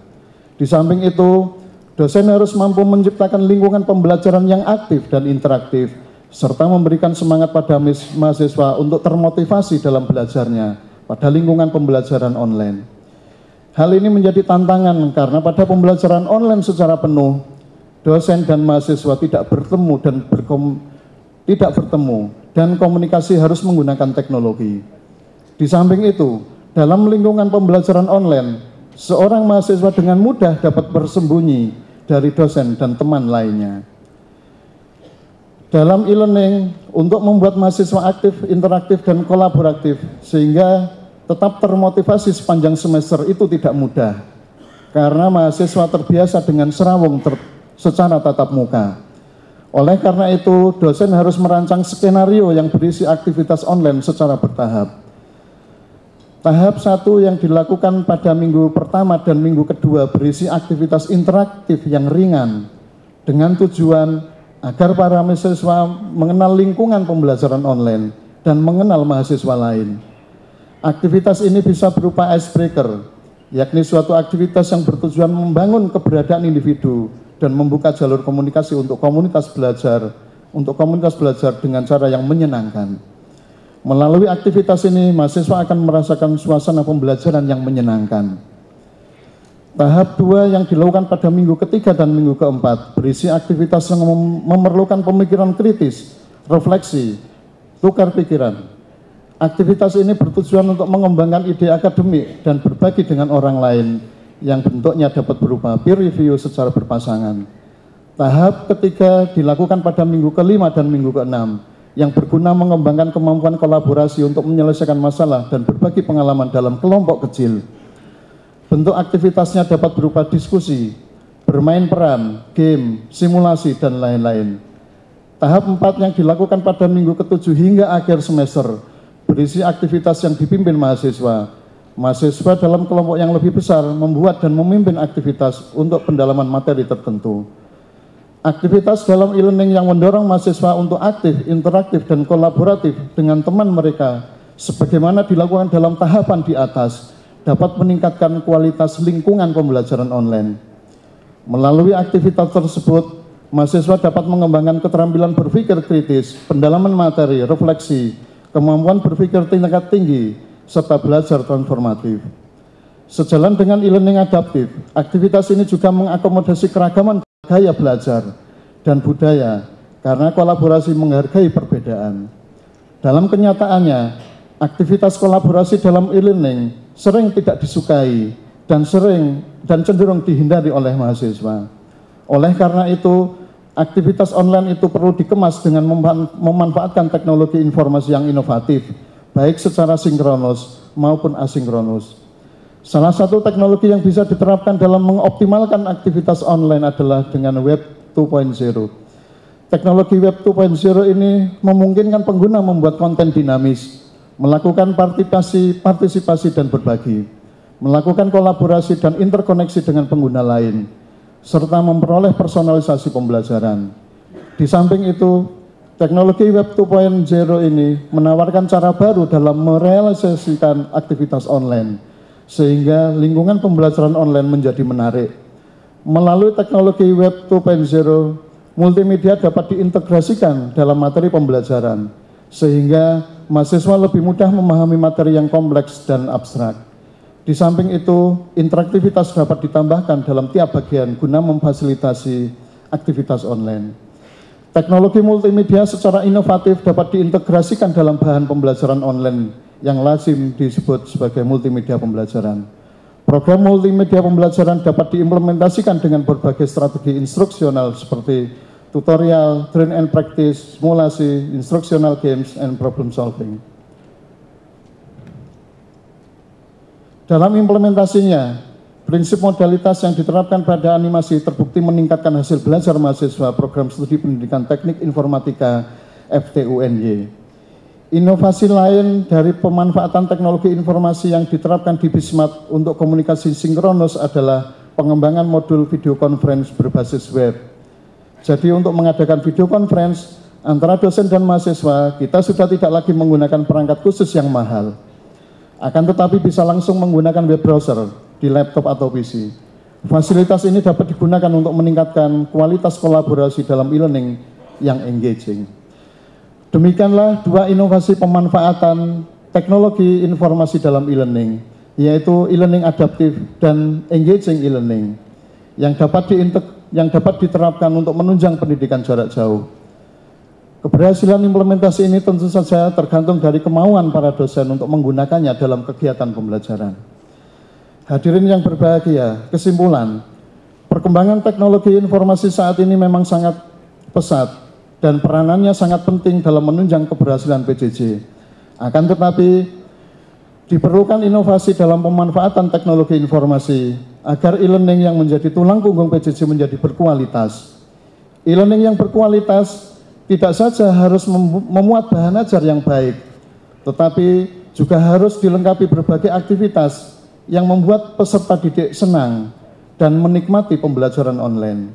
[SPEAKER 7] Di samping itu, dosen harus mampu menciptakan lingkungan pembelajaran yang aktif dan interaktif, serta memberikan semangat pada mahasiswa untuk termotivasi dalam belajarnya pada lingkungan pembelajaran online. Hal ini menjadi tantangan karena pada pembelajaran online secara penuh, dosen dan mahasiswa tidak bertemu dan komunikasi harus menggunakan teknologi. Di samping itu, dalam lingkungan pembelajaran online, seorang mahasiswa dengan mudah dapat bersembunyi dari dosen dan teman lainnya. Dalam e-learning, untuk membuat mahasiswa aktif, interaktif, dan kolaboratif, sehingga tetap termotivasi sepanjang semester itu tidak mudah, karena mahasiswa terbiasa dengan serawung secara tatap muka. Oleh karena itu, dosen harus merancang skenario yang berisi aktivitas online secara bertahap. Tahap 1 yang dilakukan pada minggu pertama dan minggu kedua berisi aktivitas interaktif yang ringan dengan tujuan agar para mahasiswa mengenal lingkungan pembelajaran online dan mengenal mahasiswa lain. Aktivitas ini bisa berupa icebreaker, yakni suatu aktivitas yang bertujuan membangun keberadaan individu dan membuka jalur komunikasi untuk komunitas belajar dengan cara yang menyenangkan. Melalui aktivitas ini, mahasiswa akan merasakan suasana pembelajaran yang menyenangkan. Tahap 2 yang dilakukan pada minggu ketiga dan minggu keempat berisi aktivitas yang memerlukan pemikiran kritis, refleksi, tukar pikiran. Aktivitas ini bertujuan untuk mengembangkan ide akademik dan berbagi dengan orang lain yang bentuknya dapat berupa peer review secara berpasangan. Tahap ketiga dilakukan pada minggu kelima dan minggu keenam, yang berguna mengembangkan kemampuan kolaborasi untuk menyelesaikan masalah dan berbagi pengalaman dalam kelompok kecil. Bentuk aktivitasnya dapat berupa diskusi, bermain peran, game, simulasi, dan lain-lain. Tahap 4 yang dilakukan pada minggu ke-7 hingga akhir semester berisi aktivitas yang dipimpin mahasiswa. Mahasiswa dalam kelompok yang lebih besar membuat dan memimpin aktivitas untuk pendalaman materi tertentu. Aktivitas dalam e-learning yang mendorong mahasiswa untuk aktif, interaktif, dan kolaboratif dengan teman mereka sebagaimana dilakukan dalam tahapan di atas dapat meningkatkan kualitas lingkungan pembelajaran online. Melalui aktivitas tersebut, mahasiswa dapat mengembangkan keterampilan berpikir kritis, pendalaman materi, refleksi, kemampuan berpikir tingkat tinggi, serta belajar transformatif. Sejalan dengan e-learning adaptif, aktivitas ini juga mengakomodasi keragaman gaya belajar dan budaya karena kolaborasi menghargai perbedaan. Dalam kenyataannya, aktivitas kolaborasi dalam e-learning sering tidak disukai dan cenderung dihindari oleh mahasiswa. Oleh karena itu, aktivitas online itu perlu dikemas dengan memanfaatkan teknologi informasi yang inovatif, baik secara sinkronus maupun asinkronus. Salah satu teknologi yang bisa diterapkan dalam mengoptimalkan aktivitas online adalah dengan Web 2.0. Teknologi Web 2.0 ini memungkinkan pengguna membuat konten dinamis, melakukan partisipasi dan berbagi, melakukan kolaborasi dan interkoneksi dengan pengguna lain, serta memperoleh personalisasi pembelajaran. Di samping itu, teknologi Web 2.0 ini menawarkan cara baru dalam merealisasikan aktivitas online, sehingga lingkungan pembelajaran online menjadi menarik. Melalui teknologi Web 2.0, multimedia dapat diintegrasikan dalam materi pembelajaran, sehingga mahasiswa lebih mudah memahami materi yang kompleks dan abstrak. Di samping itu, interaktivitas dapat ditambahkan dalam tiap bagian guna memfasilitasi aktivitas online. Teknologi multimedia secara inovatif dapat diintegrasikan dalam bahan pembelajaran online yang lazim disebut sebagai multimedia pembelajaran. Program multimedia pembelajaran dapat diimplementasikan dengan berbagai strategi instruksional seperti tutorial, train and practice, simulasi, instructional games, and problem solving. Dalam implementasinya, prinsip modalitas yang diterapkan pada animasi terbukti meningkatkan hasil belajar mahasiswa program studi pendidikan teknik informatika FTUNY. Inovasi lain dari pemanfaatan teknologi informasi yang diterapkan di Bismat untuk komunikasi sinkronus adalah pengembangan modul video conference berbasis web. Jadi untuk mengadakan video conference antara dosen dan mahasiswa, kita sudah tidak lagi menggunakan perangkat khusus yang mahal. Akan tetapi bisa langsung menggunakan web browser di laptop atau PC. Fasilitas ini dapat digunakan untuk meningkatkan kualitas kolaborasi dalam e-learning yang engaging. Demikianlah dua inovasi pemanfaatan teknologi informasi dalam e-learning, yaitu e-learning adaptif dan engaging e-learning, yang dapat diterapkan untuk menunjang pendidikan jarak jauh. Keberhasilan implementasi ini tentu saja tergantung dari kemauan para dosen untuk menggunakannya dalam kegiatan pembelajaran. Hadirin yang berbahagia, kesimpulan, perkembangan teknologi informasi saat ini memang sangat pesat dan peranannya sangat penting dalam menunjang keberhasilan PJJ. Akan tetapi, diperlukan inovasi dalam pemanfaatan teknologi informasi agar e-learning yang menjadi tulang punggung PJJ menjadi berkualitas. E-learning yang berkualitas tidak saja harus memuat bahan ajar yang baik, tetapi juga harus dilengkapi berbagai aktivitas yang membuat peserta didik senang dan menikmati pembelajaran online.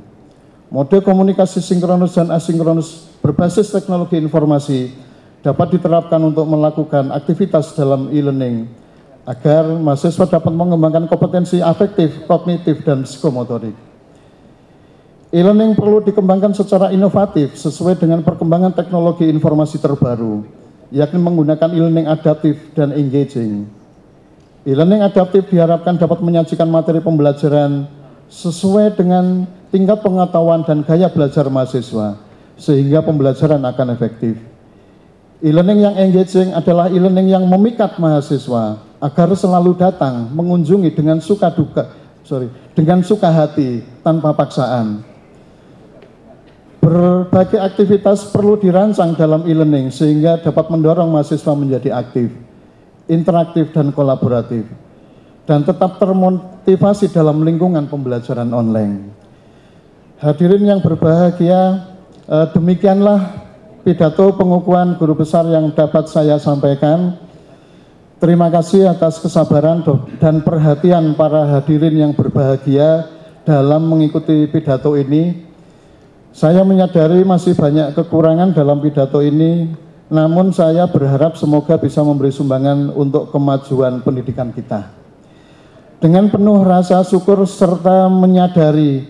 [SPEAKER 7] Mode komunikasi sinkronus dan asinkronus berbasis teknologi informasi dapat diterapkan untuk melakukan aktivitas dalam e-learning agar mahasiswa dapat mengembangkan kompetensi afektif, kognitif, dan psikomotorik. E-learning perlu dikembangkan secara inovatif sesuai dengan perkembangan teknologi informasi terbaru, yakni menggunakan e-learning adaptif dan engaging. E-learning adaptif diharapkan dapat menyajikan materi pembelajaran sesuai dengan tingkat pengetahuan dan gaya belajar mahasiswa, sehingga pembelajaran akan efektif. E-learning yang engaging adalah e-learning yang memikat mahasiswa agar selalu datang mengunjungi dengan dengan suka hati tanpa paksaan. Berbagai aktivitas perlu dirancang dalam e-learning sehingga dapat mendorong mahasiswa menjadi aktif, interaktif, dan kolaboratif, dan tetap termotivasi dalam lingkungan pembelajaran online. Hadirin yang berbahagia, demikianlah pidato pengukuhan guru besar yang dapat saya sampaikan. Terima kasih atas kesabaran dan perhatian para hadirin yang berbahagia dalam mengikuti pidato ini. Saya menyadari masih banyak kekurangan dalam pidato ini, namun saya berharap semoga bisa memberi sumbangan untuk kemajuan pendidikan kita. Dengan penuh rasa syukur serta menyadari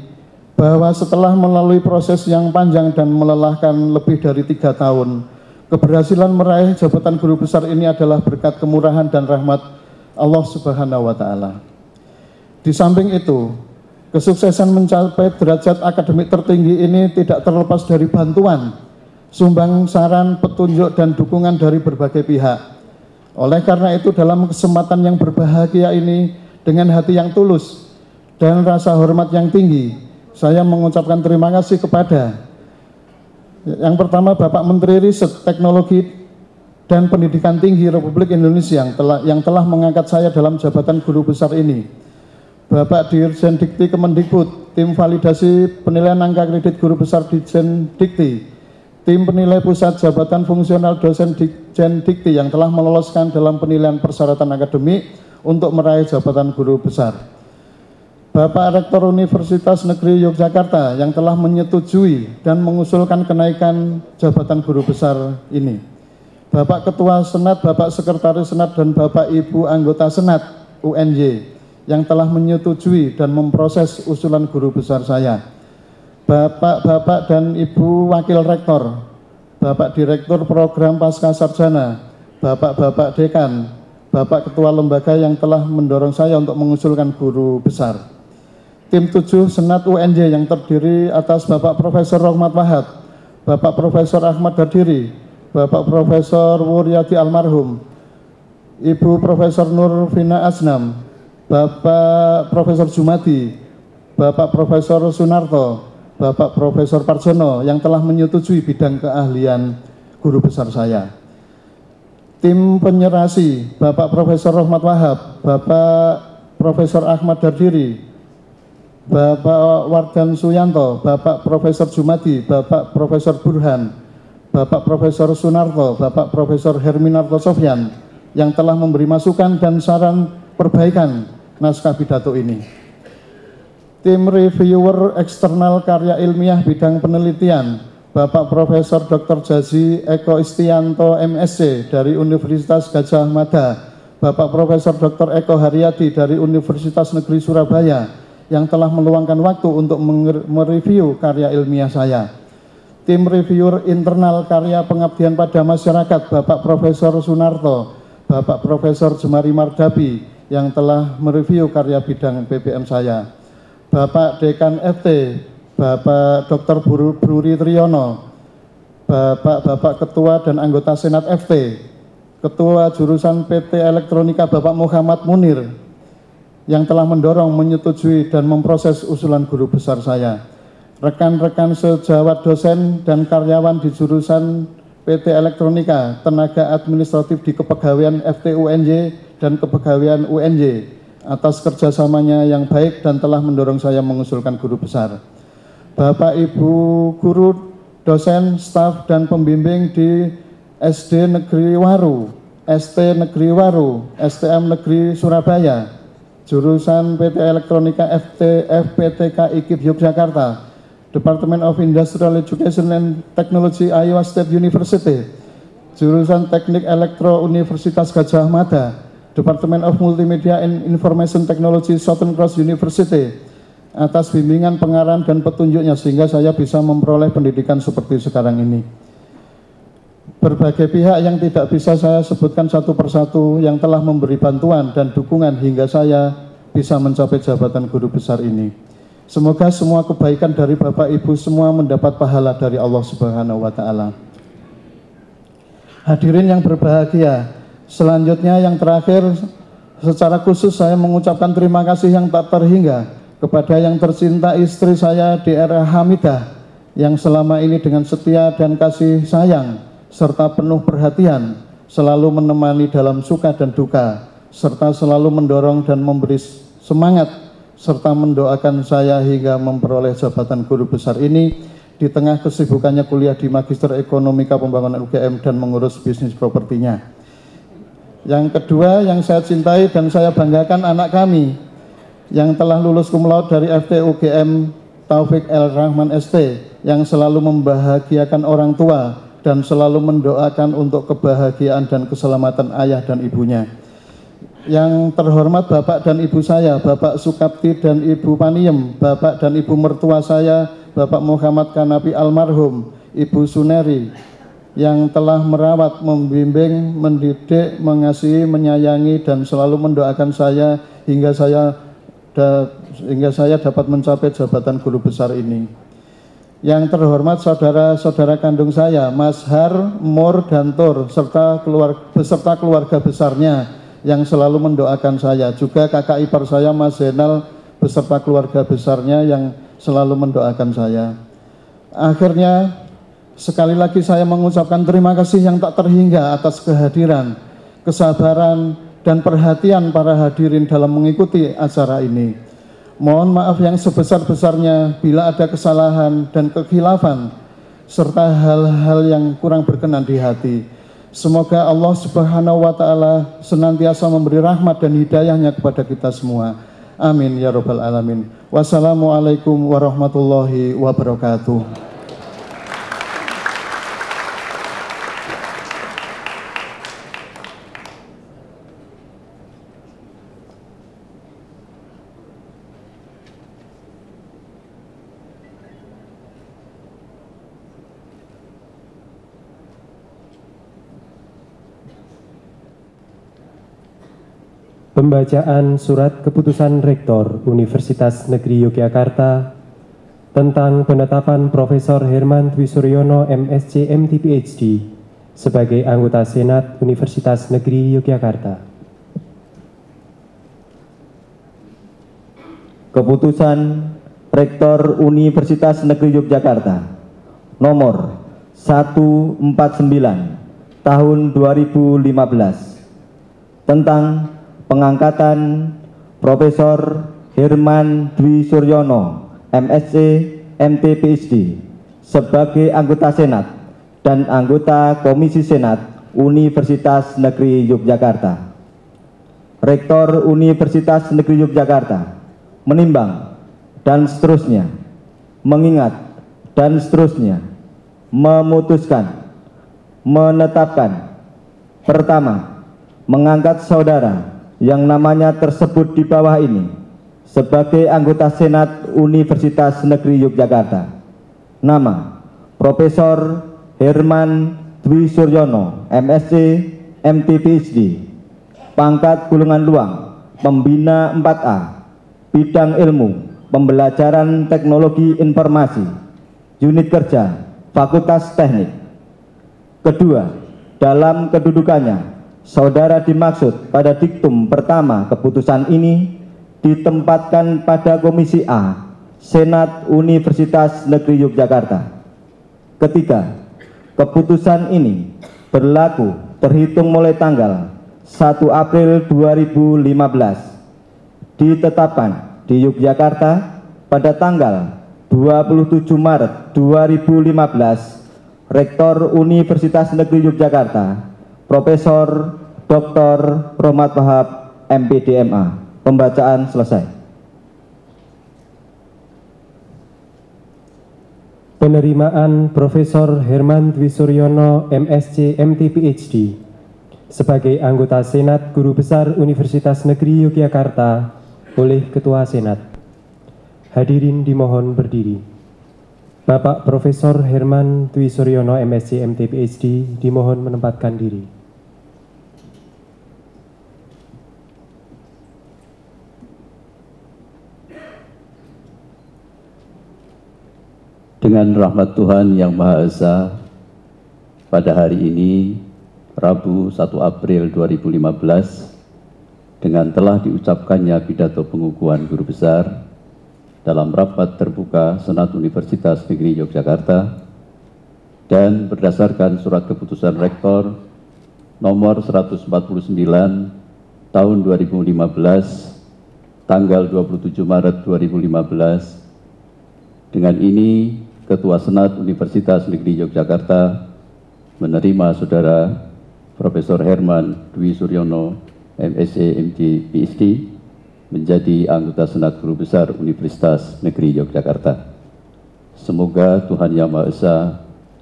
[SPEAKER 7] bahwa setelah melalui proses yang panjang dan melelahkan lebih dari 3 tahun, keberhasilan meraih jabatan guru besar ini adalah berkat kemurahan dan rahmat Allah Subhanahu wa Ta'ala. Di samping itu, kesuksesan mencapai derajat akademik tertinggi ini tidak terlepas dari bantuan, sumbang saran, petunjuk, dan dukungan dari berbagai pihak. Oleh karena itu, dalam kesempatan yang berbahagia ini, dengan hati yang tulus dan rasa hormat yang tinggi, saya mengucapkan terima kasih kepada yang pertama Bapak Menteri Riset, Teknologi, dan Pendidikan Tinggi Republik Indonesia yang telah mengangkat saya dalam jabatan guru besar ini. Bapak Dirjen Dikti Kemendikbud, tim validasi penilaian angka kredit guru besar Dirjen Dikti, tim penilai pusat jabatan fungsional dosen Dirjen Dikti yang telah meloloskan dalam penilaian persyaratan akademik untuk meraih jabatan guru besar. Bapak Rektor Universitas Negeri Yogyakarta yang telah menyetujui dan mengusulkan kenaikan jabatan guru besar ini. Bapak Ketua Senat, Bapak Sekretaris Senat, dan Bapak Ibu anggota Senat UNY yang telah menyetujui dan memproses usulan guru besar saya. Bapak-bapak dan Ibu Wakil Rektor, Bapak Direktur Program Pasca Sarjana, Bapak-bapak Dekan, Bapak Ketua Lembaga yang telah mendorong saya untuk mengusulkan guru besar. Tim 7 Senat UNJ yang terdiri atas Bapak Profesor Rohmat Wahab, Bapak Profesor Ahmad Dadiri, Bapak Profesor Wuryadi Almarhum, Ibu Profesor Nur Vina Asnam, Bapak Profesor Jumadi, Bapak Profesor Sunarto, Bapak Profesor Parjono yang telah menyetujui bidang keahlian guru besar saya. Tim penyerasi Bapak Profesor Rahmat Wahab, Bapak Profesor Ahmad Dardiri, Bapak Wardan Suyanto, Bapak Profesor Jumadi, Bapak Profesor Burhan, Bapak Profesor Sunarto, Bapak Profesor Herminarto Sofyan yang telah memberi masukan dan saran perbaikan naskah pidato ini. Tim reviewer eksternal karya ilmiah bidang penelitian Bapak Profesor Dr. Jazi Eko Istianto MSc dari Universitas Gadjah Mada, Bapak Profesor Dr. Eko Haryadi dari Universitas Negeri Surabaya yang telah meluangkan waktu untuk mereview karya ilmiah saya. Tim reviewer internal karya pengabdian pada masyarakat Bapak Profesor Sunarto, Bapak Profesor Jemari Mardabi yang telah mereview karya bidang BBM saya. Bapak Dekan FT, Bapak Dr. Bruri Triyono, Bapak Ketua dan anggota Senat FT, Ketua Jurusan PT Elektronika Bapak Muhammad Munir, yang telah mendorong, menyetujui, dan memproses usulan guru besar saya. Rekan-rekan sejawat dosen dan karyawan di jurusan PT Elektronika, tenaga administratif di Kepegawaian FT-UNJ dan Kepegawaian UNJ, atas kerjasamanya yang baik dan telah mendorong saya mengusulkan guru besar. Bapak Ibu guru, dosen, staf, dan pembimbing di SD Negeri Waru, ST Negeri Waru, STM Negeri Surabaya, jurusan PT Elektronika FPTK IKIP Yogyakarta, Department of Industrial Education and Technology Iowa State University, jurusan Teknik Elektro Universitas Gadjah Mada, Department of Multimedia and Information Technology Southern Cross University, atas bimbingan, pengarahan, dan petunjuknya sehingga saya bisa memperoleh pendidikan seperti sekarang ini. Berbagai pihak yang tidak bisa saya sebutkan satu persatu yang telah memberi bantuan dan dukungan hingga saya bisa mencapai jabatan guru besar ini. Semoga semua kebaikan dari Bapak Ibu semua mendapat pahala dari Allah Subhanahu wa Ta'ala. Hadirin yang berbahagia, selanjutnya yang terakhir, secara khusus saya mengucapkan terima kasih yang tak terhingga kepada yang tercinta istri saya DR Hamidah yang selama ini dengan setia dan kasih sayang serta penuh perhatian selalu menemani dalam suka dan duka serta selalu mendorong dan memberi semangat serta mendoakan saya hingga memperoleh jabatan guru besar ini di tengah kesibukannya kuliah di Magister Ekonomika Pembangunan UGM dan mengurus bisnis propertinya. Yang kedua yang saya cintai dan saya banggakan anak kami yang telah lulus cum laude dari FT UGM, Taufik L. Rahman ST, yang selalu membahagiakan orang tua dan selalu mendoakan untuk kebahagiaan dan keselamatan ayah dan ibunya. Yang terhormat Bapak dan Ibu saya, Bapak Sukapti dan Ibu Paniem, Bapak dan Ibu mertua saya, Bapak Muhammad Kanapi almarhum, Ibu Suneri, yang telah merawat, membimbing, mendidik, mengasihi, menyayangi, dan selalu mendoakan saya hingga saya dapat mencapai jabatan guru besar ini. Yang terhormat saudara-saudara kandung saya, Mas Har, Mur, dan Tur, beserta keluarga besarnya yang selalu mendoakan saya. Juga kakak ipar saya, Mas Zainal, beserta keluarga besarnya yang selalu mendoakan saya. Akhirnya, sekali lagi saya mengucapkan terima kasih yang tak terhingga atas kehadiran, kesabaran, dan perhatian para hadirin dalam mengikuti acara ini. Mohon maaf yang sebesar-besarnya bila ada kesalahan dan kekhilafan serta hal-hal yang kurang berkenan di hati. Semoga Allah Subhanahu wa Ta'ala senantiasa memberi rahmat dan hidayahnya kepada kita semua. Amin ya rabbal alamin. Wassalamualaikum warahmatullahi wabarakatuh.
[SPEAKER 4] Pembacaan Surat Keputusan Rektor Universitas Negeri Yogyakarta tentang penetapan Profesor Herman Dwi Suryono MSc MT PhD sebagai anggota Senat Universitas Negeri Yogyakarta.
[SPEAKER 6] Keputusan Rektor Universitas Negeri Yogyakarta nomor 149 tahun 2015 tentang pengangkatan Profesor Herman Dwi Suryono, MSc, MT, PhD sebagai anggota Senat dan anggota Komisi Senat Universitas Negeri Yogyakarta. Rektor Universitas Negeri Yogyakarta menimbang dan seterusnya, mengingat dan seterusnya, memutuskan, menetapkan. Pertama, mengangkat saudara yang namanya tersebut di bawah ini sebagai anggota Senat Universitas Negeri Yogyakarta. Nama: Profesor Herman Dwi Suryono, MSc, MT, PhD. Pangkat golongan luang, Pembina 4A, bidang ilmu, Pembelajaran Teknologi Informasi, unit kerja, Fakultas Teknik. Kedua, dalam kedudukannya, saudara dimaksud pada diktum pertama keputusan ini ditempatkan pada Komisi A, Senat Universitas Negeri Yogyakarta. Ketiga, keputusan ini berlaku terhitung mulai tanggal 1 April 2015, ditetapkan di Yogyakarta pada tanggal 27 Maret 2015, Rektor Universitas Negeri Yogyakarta, Profesor Dr. Rohmat Wahab, MPD MA. Pembacaan selesai.
[SPEAKER 4] Penerimaan Profesor Herman Dwi Suryono, MSc, MT, PhD sebagai anggota Senat Guru Besar Universitas Negeri Yogyakarta oleh Ketua Senat. Hadirin dimohon berdiri. Bapak Profesor Herman Dwi Suryono, MSc, MT, PhD dimohon menempatkan diri.
[SPEAKER 5] Dengan rahmat Tuhan Yang Maha Esa, pada hari ini, Rabu 1 April 2015, dengan telah diucapkannya pidato pengukuhan guru besar dalam rapat terbuka Senat Universitas Negeri Yogyakarta dan berdasarkan surat keputusan Rektor nomor 149 tahun 2015, tanggal 27 Maret 2015, dengan ini Ketua Senat Universitas Negeri Yogyakarta menerima saudara Profesor Herman Dwi Suryono, MSc, MT, PhD menjadi anggota Senat Guru Besar Universitas Negeri Yogyakarta. Semoga Tuhan Yang Maha Esa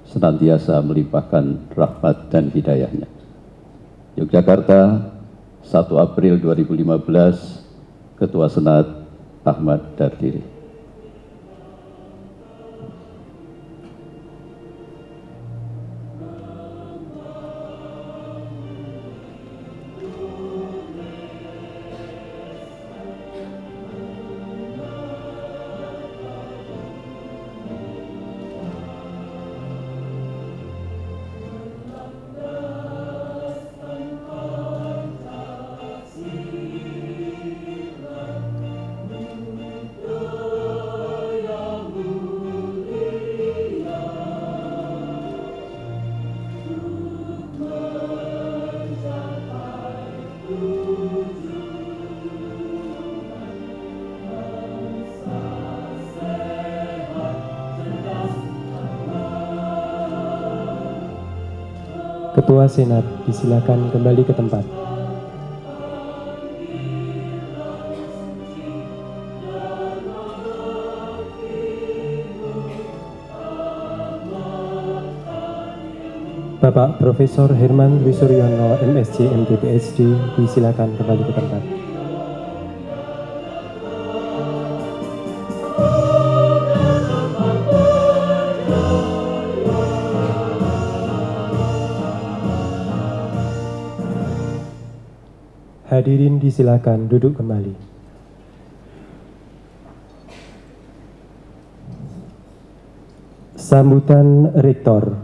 [SPEAKER 5] senantiasa melimpahkan rahmat dan hidayahnya. Yogyakarta, 1 April 2015, Ketua Senat Ahmad Dardiri.
[SPEAKER 4] Ketua Senat disilakan kembali ke tempat. Bapak Profesor Herman Dwi Suryono, MSc, MT, PhD disilakan kembali ke tempat. Hadirin disilakan duduk kembali. Sambutan Rektor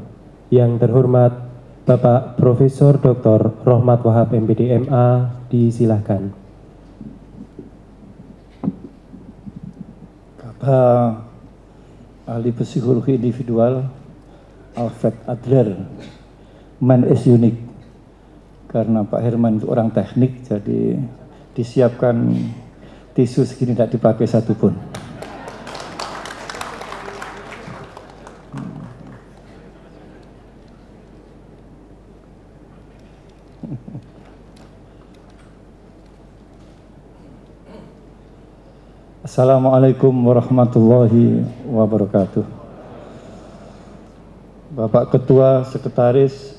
[SPEAKER 4] yang terhormat Bapak Profesor Dr. Rohmat Wahab, MPD MA, disilakan.
[SPEAKER 8] Bapak Ahli Psikologi Individual Alfred Adler man is unique. Karena Pak Herman itu orang teknik, jadi disiapkan tisu segini tidak dipakai satupun. Assalamualaikum warahmatullahi wabarakatuh. Bapak Ketua, Sekretaris,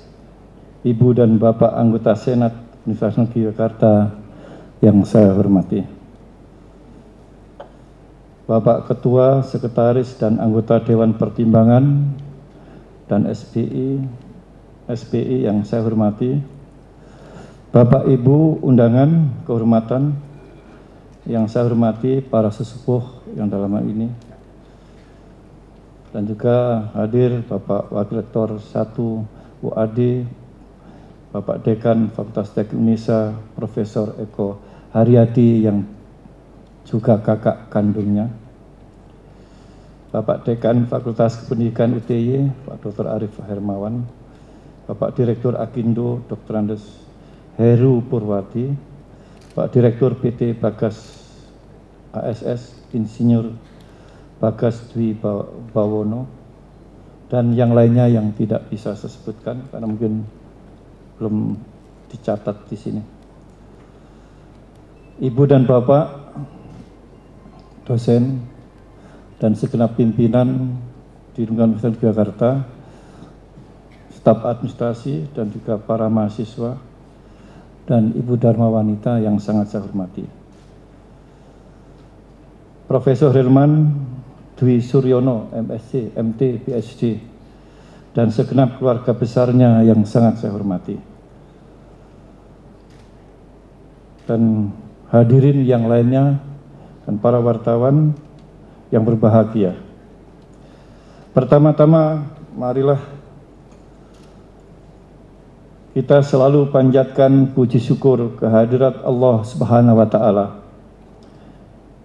[SPEAKER 8] Ibu dan Bapak anggota Senat Universitas Negeri Yogyakarta yang saya hormati. Bapak Ketua, Sekretaris dan anggota Dewan Pertimbangan dan SPI yang saya hormati. Bapak Ibu undangan kehormatan yang saya hormati, para sesepuh yang dalam hal ini, dan juga hadir Bapak Wakil Rektor 1 UAD, Bapak Dekan Fakultas Teknik Indonesia, Profesor Eko Haryadi yang juga kakak kandungnya, Bapak Dekan Fakultas Kependidikan UTY, Pak Dr. Arif Hermawan, Bapak Direktur Akindo, Dr. Andes Heru Purwati, Pak Direktur PT Bagas ASS, Insinyur Bagas Dwi Bawono, dan yang lainnya yang tidak bisa saya sebutkan karena mungkin belum dicatat di sini. Ibu dan Bapak, dosen, dan segenap pimpinan di Universitas Yogyakarta, staf administrasi, dan juga para mahasiswa, dan Ibu Dharma Wanita yang sangat saya hormati. Profesor Herman Dwi Suryono, MSc, MT, PhD, dan segenap keluarga besarnya yang sangat saya hormati. Dan hadirin yang lainnya, dan para wartawan yang berbahagia. Pertama-tama, marilah kita selalu panjatkan puji syukur kehadirat Allah Subhanahu wa Ta'ala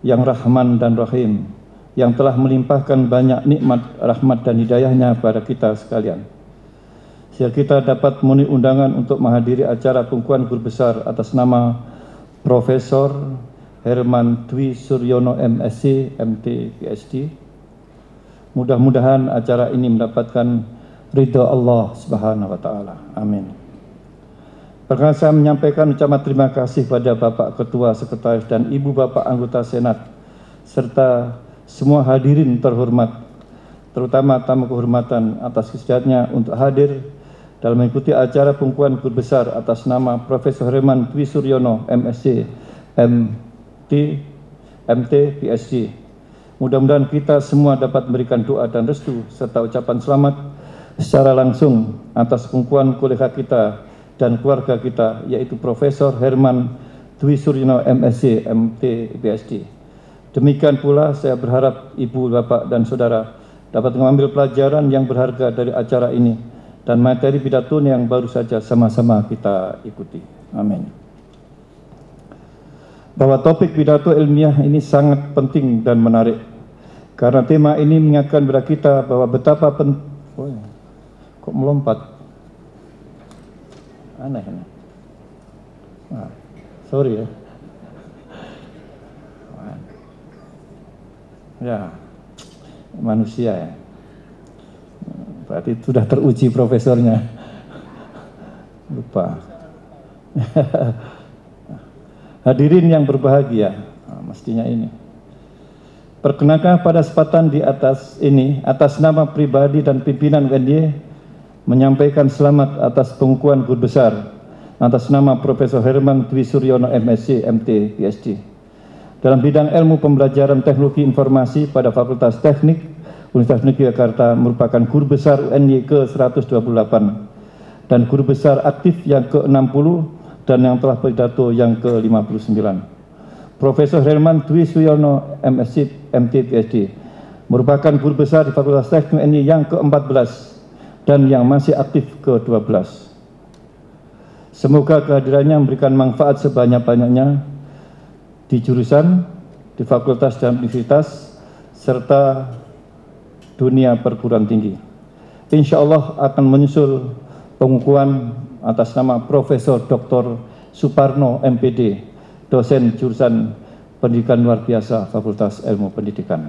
[SPEAKER 8] yang Rahman dan Rahim, yang telah melimpahkan banyak nikmat, rahmat dan hidayahnya pada kita sekalian, sehingga kita dapat memenuhi undangan untuk menghadiri acara pengukuhan guru besar atas nama Profesor Herman Dwi Suryono, MSc, MT, PhD. Mudah-mudahan acara ini mendapatkan ridha Allah Subhanahu wa Ta'ala. Amin. Perkenalkan, saya menyampaikan ucapan terima kasih pada Bapak Ketua, Sekretaris, dan Ibu Bapak anggota Senat, serta semua hadirin terhormat, terutama tamu kehormatan atas kesediaannya untuk hadir dalam mengikuti acara pengukuhan guru besar atas nama Profesor Herman Dwi Suryono, MSc, MT, PhD. Mudah-mudahan kita semua dapat memberikan doa dan restu serta ucapan selamat secara langsung atas pengukuhan kolega kita dan keluarga kita, yaitu Profesor Herman Dwi Suryono, MSc, MT, PhD. Demikian pula saya berharap Ibu, Bapak, dan Saudara dapat mengambil pelajaran yang berharga dari acara ini dan materi pidato yang baru saja sama-sama kita ikuti. Amin. Bahwa topik pidato ilmiah ini sangat penting dan menarik, karena tema ini mengingatkan kepada kita bahwa betapa kok melompat? Aneh ini. Sorry ya. Ya, manusia ya. Berarti sudah teruji profesornya. Lupa. Hadirin yang berbahagia, mestinya ini. Perkenalkan pada kesempatan di atas ini, atas nama pribadi dan pimpinan UNY, menyampaikan selamat atas pengukuhan guru besar atas nama Profesor Herman Dwi Suryono, MSc, MT, PhD dalam bidang ilmu pembelajaran teknologi informasi pada Fakultas Teknik Universitas Negeri Yogyakarta, merupakan guru besar UNY ke-128 dan guru besar aktif yang ke-60 dan yang telah pidato yang ke-59. Profesor Herman Dwi Suryono, MSc, MT, PhD merupakan guru besar di Fakultas Teknik UNY yang ke-14 dan yang masih aktif ke-12. Semoga kehadirannya memberikan manfaat sebanyak-banyaknya di jurusan, di fakultas dan universitas, serta dunia perguruan tinggi. Insya Allah akan menyusul pengukuhan atas nama Profesor Dr. Suparno MPD, dosen jurusan Pendidikan Luar Biasa Fakultas Ilmu Pendidikan.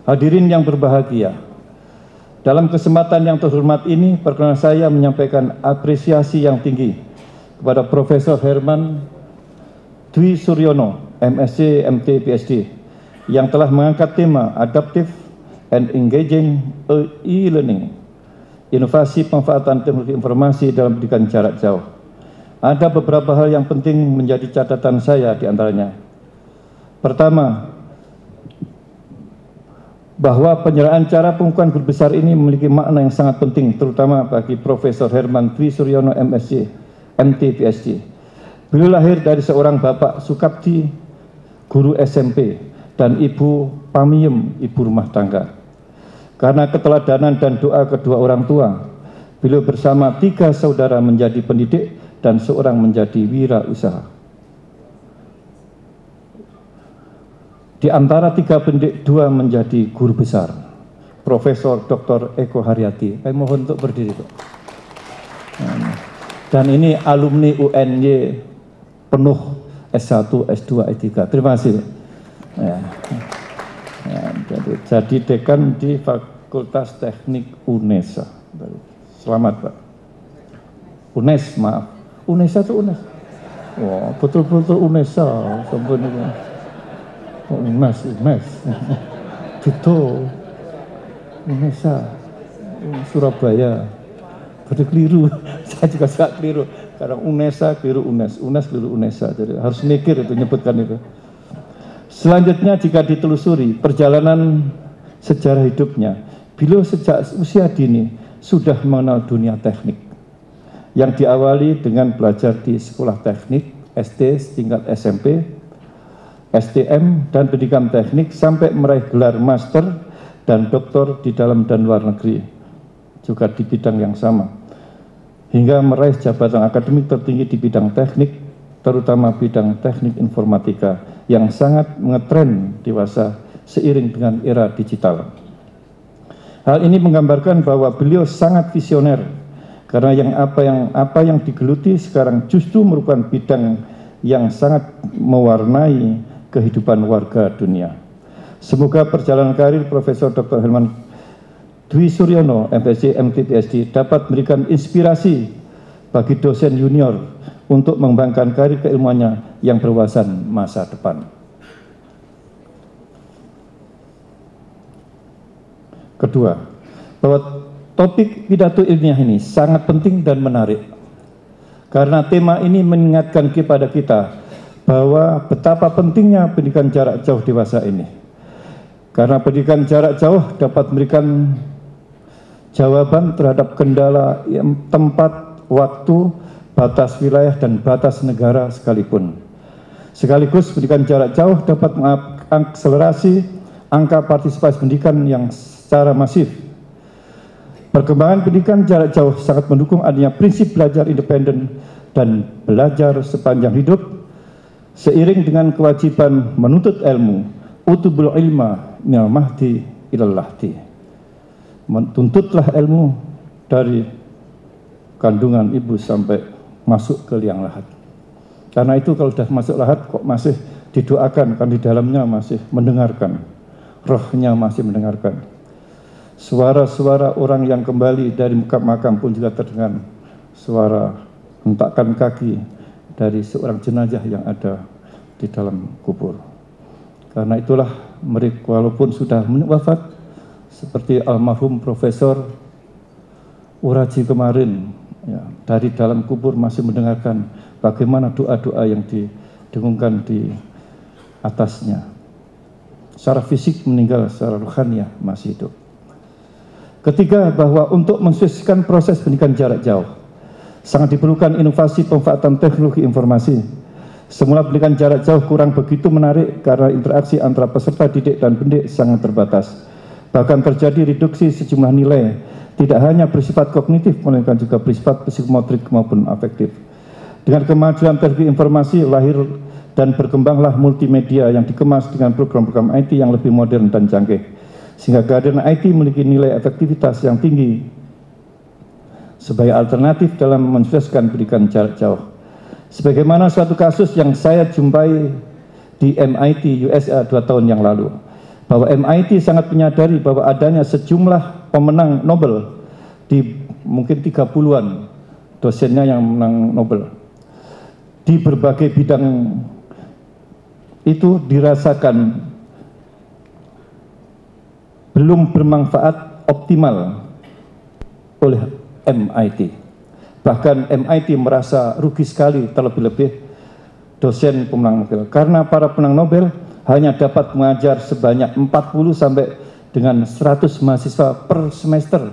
[SPEAKER 8] Hadirin yang berbahagia, dalam kesempatan yang terhormat ini, perkenan saya menyampaikan apresiasi yang tinggi kepada Profesor Herman Dwi Suryono, MSc, MT, PhD, yang telah mengangkat tema Adaptive and Engaging E-Learning, inovasi pemanfaatan teknologi informasi dalam pendidikan jarak jauh. Ada beberapa hal yang penting menjadi catatan saya di antaranya. Pertama, bahwa penyerahan cara pengukuhan guru besar ini memiliki makna yang sangat penting, terutama bagi Profesor Herman Dwi Suryono, MSc, MT, PhD. Beliau lahir dari seorang Bapak Sukabdi, guru SMP, dan Ibu Pamiem, ibu rumah tangga. Karena keteladanan dan doa kedua orang tua, beliau bersama 3 saudara menjadi pendidik dan seorang menjadi wirausaha. Di antara 3 pendidik, 2 menjadi guru besar. Profesor Dr. Eko Haryati. Saya mohon untuk berdiri, Pak. Dan ini alumni UNY penuh S1, S2, S3. Terima kasih, Pak. Jadi dekan di Fakultas Teknik UNESA. Selamat, Pak. UNES, maaf. UNESA itu UNES. Wah, betul-betul UNESA. Sebenarnya. Oh, UNES. Gitu. UNESA. Surabaya. Berarti keliru. Saya juga suka keliru. Karena UNESA keliru UNES. UNES keliru UNESA. Jadi harus mikir itu, nyebutkan itu. Selanjutnya, jika ditelusuri perjalanan sejarah hidupnya, beliau sejak usia dini sudah mengenal dunia teknik. Yang diawali dengan belajar di sekolah teknik, SD tingkat SMP, STM, dan pendidikan teknik sampai meraih gelar master dan doktor di dalam dan luar negeri, juga di bidang yang sama, hingga meraih jabatan akademik tertinggi di bidang teknik, terutama bidang teknik informatika yang sangat mengetren dewasa seiring dengan era digital. Hal ini menggambarkan bahwa beliau sangat visioner, karena apa yang digeluti sekarang justru merupakan bidang yang sangat mewarnai kehidupan warga dunia. Semoga perjalanan karir Profesor Dr. Herman Dwi Suryono, MSc, MT, PhD dapat memberikan inspirasi bagi dosen junior untuk mengembangkan karir keilmuannya yang berwawasan masa depan. Kedua, bahwa topik pidato ilmiah ini sangat penting dan menarik, karena tema ini mengingatkan kepada kita bahwa betapa pentingnya pendidikan jarak jauh dewasa ini. Karena pendidikan jarak jauh dapat memberikan jawaban terhadap kendala tempat, waktu, batas wilayah, dan batas negara sekalipun. Sekaligus pendidikan jarak jauh dapat mengakselerasi angka partisipasi pendidikan yang secara masif. Perkembangan pendidikan jarak jauh sangat mendukung adanya prinsip belajar independen dan belajar sepanjang hidup, seiring dengan kewajiban menuntut ilmu, utubul ilma minal mahdi ilal lahdi. Tuntutlah ilmu dari kandungan ibu sampai masuk ke liang lahat. Karena itu kalau sudah masuk lahat kok masih didoakan, kan di dalamnya masih mendengarkan, rohnya masih mendengarkan. Suara-suara orang yang kembali dari makam pun juga terdengar, suara hentakan kaki dari seorang jenazah yang ada di dalam kubur. Karena itulah mereka walaupun sudah wafat, seperti almarhum Profesor Uraji kemarin, ya, dari dalam kubur masih mendengarkan bagaimana doa-doa yang didengungkan di atasnya. Secara fisik meninggal, secara rohaniah masih hidup. Ketiga, bahwa untuk mensukseskan proses pendidikan jarak jauh sangat diperlukan inovasi pemanfaatan teknologi informasi. Semula pendidikan jarak jauh kurang begitu menarik karena interaksi antara peserta didik dan pendidik sangat terbatas. Bahkan terjadi reduksi sejumlah nilai, tidak hanya bersifat kognitif, melainkan juga bersifat psikomotorik maupun afektif. Dengan kemajuan teknologi informasi, lahir dan berkembanglah multimedia yang dikemas dengan program-program IT yang lebih modern dan canggih, sehingga kehadiran IT memiliki nilai efektivitas yang tinggi sebagai alternatif dalam mensukseskan pendidikan jarak jauh. Sebagaimana suatu kasus yang saya jumpai di MIT USA 2 tahun yang lalu, bahwa MIT sangat menyadari bahwa adanya sejumlah pemenang Nobel di mungkin 30-an dosennya yang menang Nobel di berbagai bidang itu dirasakan belum bermanfaat optimal oleh MIT. Bahkan MIT merasa rugi sekali terlebih-lebih dosen pemenang Nobel, karena para pemenang Nobel hanya dapat mengajar sebanyak 40 sampai dengan 100 mahasiswa per semester.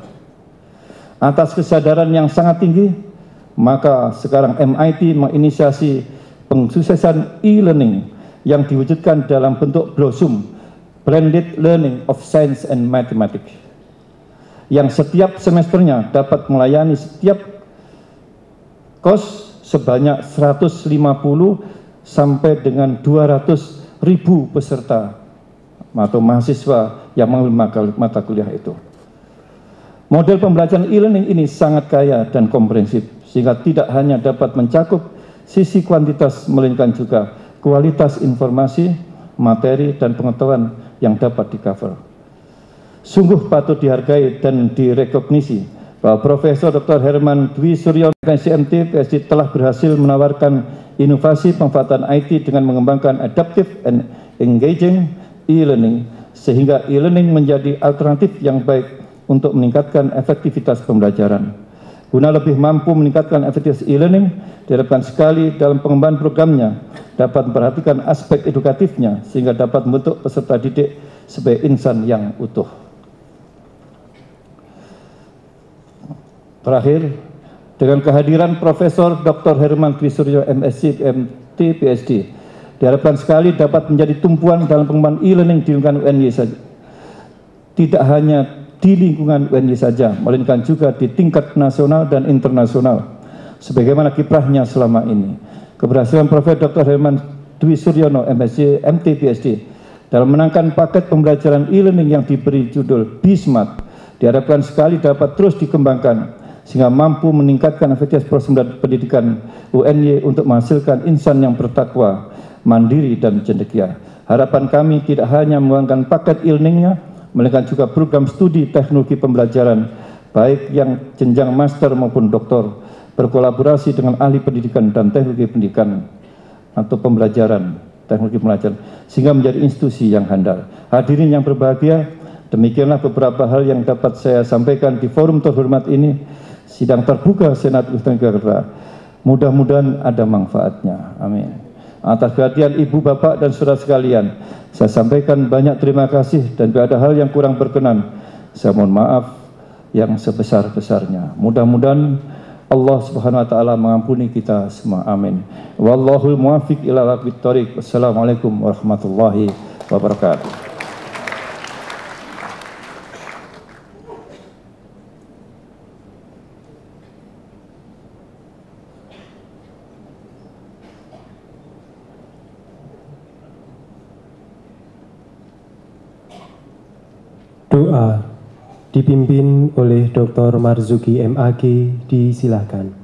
[SPEAKER 8] Atas kesadaran yang sangat tinggi, maka sekarang MIT menginisiasi penssuksesan e-learning yang diwujudkan dalam bentuk Blossom, Blended Learning of Science and Mathematics, yang setiap semesternya dapat melayani setiap kos sebanyak 150 sampai dengan 200.000 peserta atau mahasiswa yang mengambil mata kuliah itu. Model pembelajaran e-learning ini sangat kaya dan komprehensif, sehingga tidak hanya dapat mencakup sisi kuantitas, melainkan juga kualitas informasi, materi, dan pengetahuan yang dapat di-cover. Sungguh patut dihargai dan direkognisi bahwa Profesor Dr. Herman Dwi Suryono MT PhD telah berhasil menawarkan inovasi pemanfaatan IT dengan mengembangkan adaptive and engaging e-learning, sehingga e-learning menjadi alternatif yang baik untuk meningkatkan efektivitas pembelajaran. Guna lebih mampu meningkatkan efektivitas e-learning, diharapkan sekali dalam pengembangan programnya dapat memperhatikan aspek edukatifnya sehingga dapat membentuk peserta didik sebagai insan yang utuh. Terakhir, dengan kehadiran Profesor Dr. Herman Dwi Suryono MSc MT PhD, diharapkan sekali dapat menjadi tumpuan dalam pengembangan e-learning di lingkungan UNY saja. Tidak hanya di lingkungan UNY saja, melainkan juga di tingkat nasional dan internasional, sebagaimana kiprahnya selama ini. Keberhasilan Profesor Dr. Herman Dwi Suryono MSc MT PhD dalam menangkan paket pembelajaran e-learning yang diberi judul BSmart diharapkan sekali dapat terus dikembangkan sehingga mampu meningkatkan efektivitas proses pendidikan UNY untuk menghasilkan insan yang bertakwa, mandiri, dan cendekia. Harapan kami tidak hanya mengembangkan paket e-learningnya, melainkan juga program studi teknologi pembelajaran, baik yang jenjang master maupun doktor, berkolaborasi dengan ahli pendidikan dan teknologi pendidikan atau pembelajaran, teknologi pembelajaran, sehingga menjadi institusi yang handal. Hadirin yang berbahagia, demikianlah beberapa hal yang dapat saya sampaikan di forum terhormat ini, sidang terbuka Senat Universitas Jakarta. Mudah-mudahan ada manfaatnya. Amin. Atas perhatian Ibu, Bapak, dan saudara sekalian, saya sampaikan banyak terima kasih, dan bila ada hal yang kurang berkenan, saya mohon maaf yang sebesar-besarnya. Mudah-mudahan Allah Subhanahu wa taala mengampuni kita semua. Amin. Wallahul muwaffiq ila aqwamit thoriq. Wassalamualaikum warahmatullahi wabarakatuh.
[SPEAKER 4] Doa dipimpin oleh Dr. Marzuki MAG, disilahkan.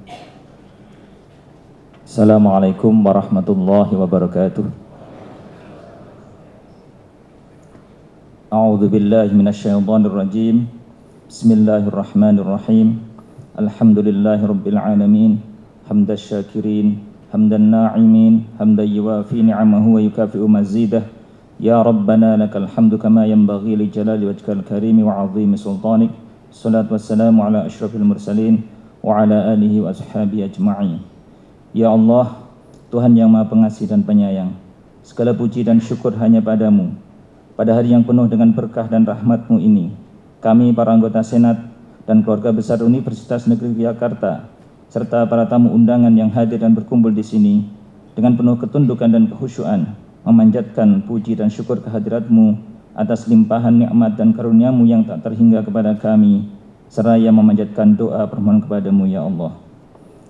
[SPEAKER 9] Assalamualaikum warahmatullahi wabarakatuh. A'udzu billahi minasyaitonir rajim. Bismillahirrahmanirrahim. Alhamdulillahirabbil alamin. Hamdasy syakirin, hamdan na'imin, hamdan yuwafi ni'amahu wa yukafi'u mazidah. Ya Rabbana lakal hamdu kama yanbaghi li jalali wajhikal karimi wa 'azimi sultanik. Shalatu wassalamu ala asyrafil mursalin wa ala alihi wa ashabihi ajma'in. Ya Allah, Tuhan yang Maha Pengasih dan Penyayang, segala puji dan syukur hanya padamu. Pada hari yang penuh dengan berkah dan rahmat-Mu ini, kami para anggota Senat dan keluarga besar Universitas Negeri Yogyakarta serta para tamu undangan yang hadir dan berkumpul di sini dengan penuh ketundukan dan kekhusyuan memanjatkan puji dan syukur kehadirat-Mu atas limpahan nikmat dan karunia-Mu yang tak terhingga kepada kami, seraya memanjatkan doa permohonan kepada-Mu, ya Allah.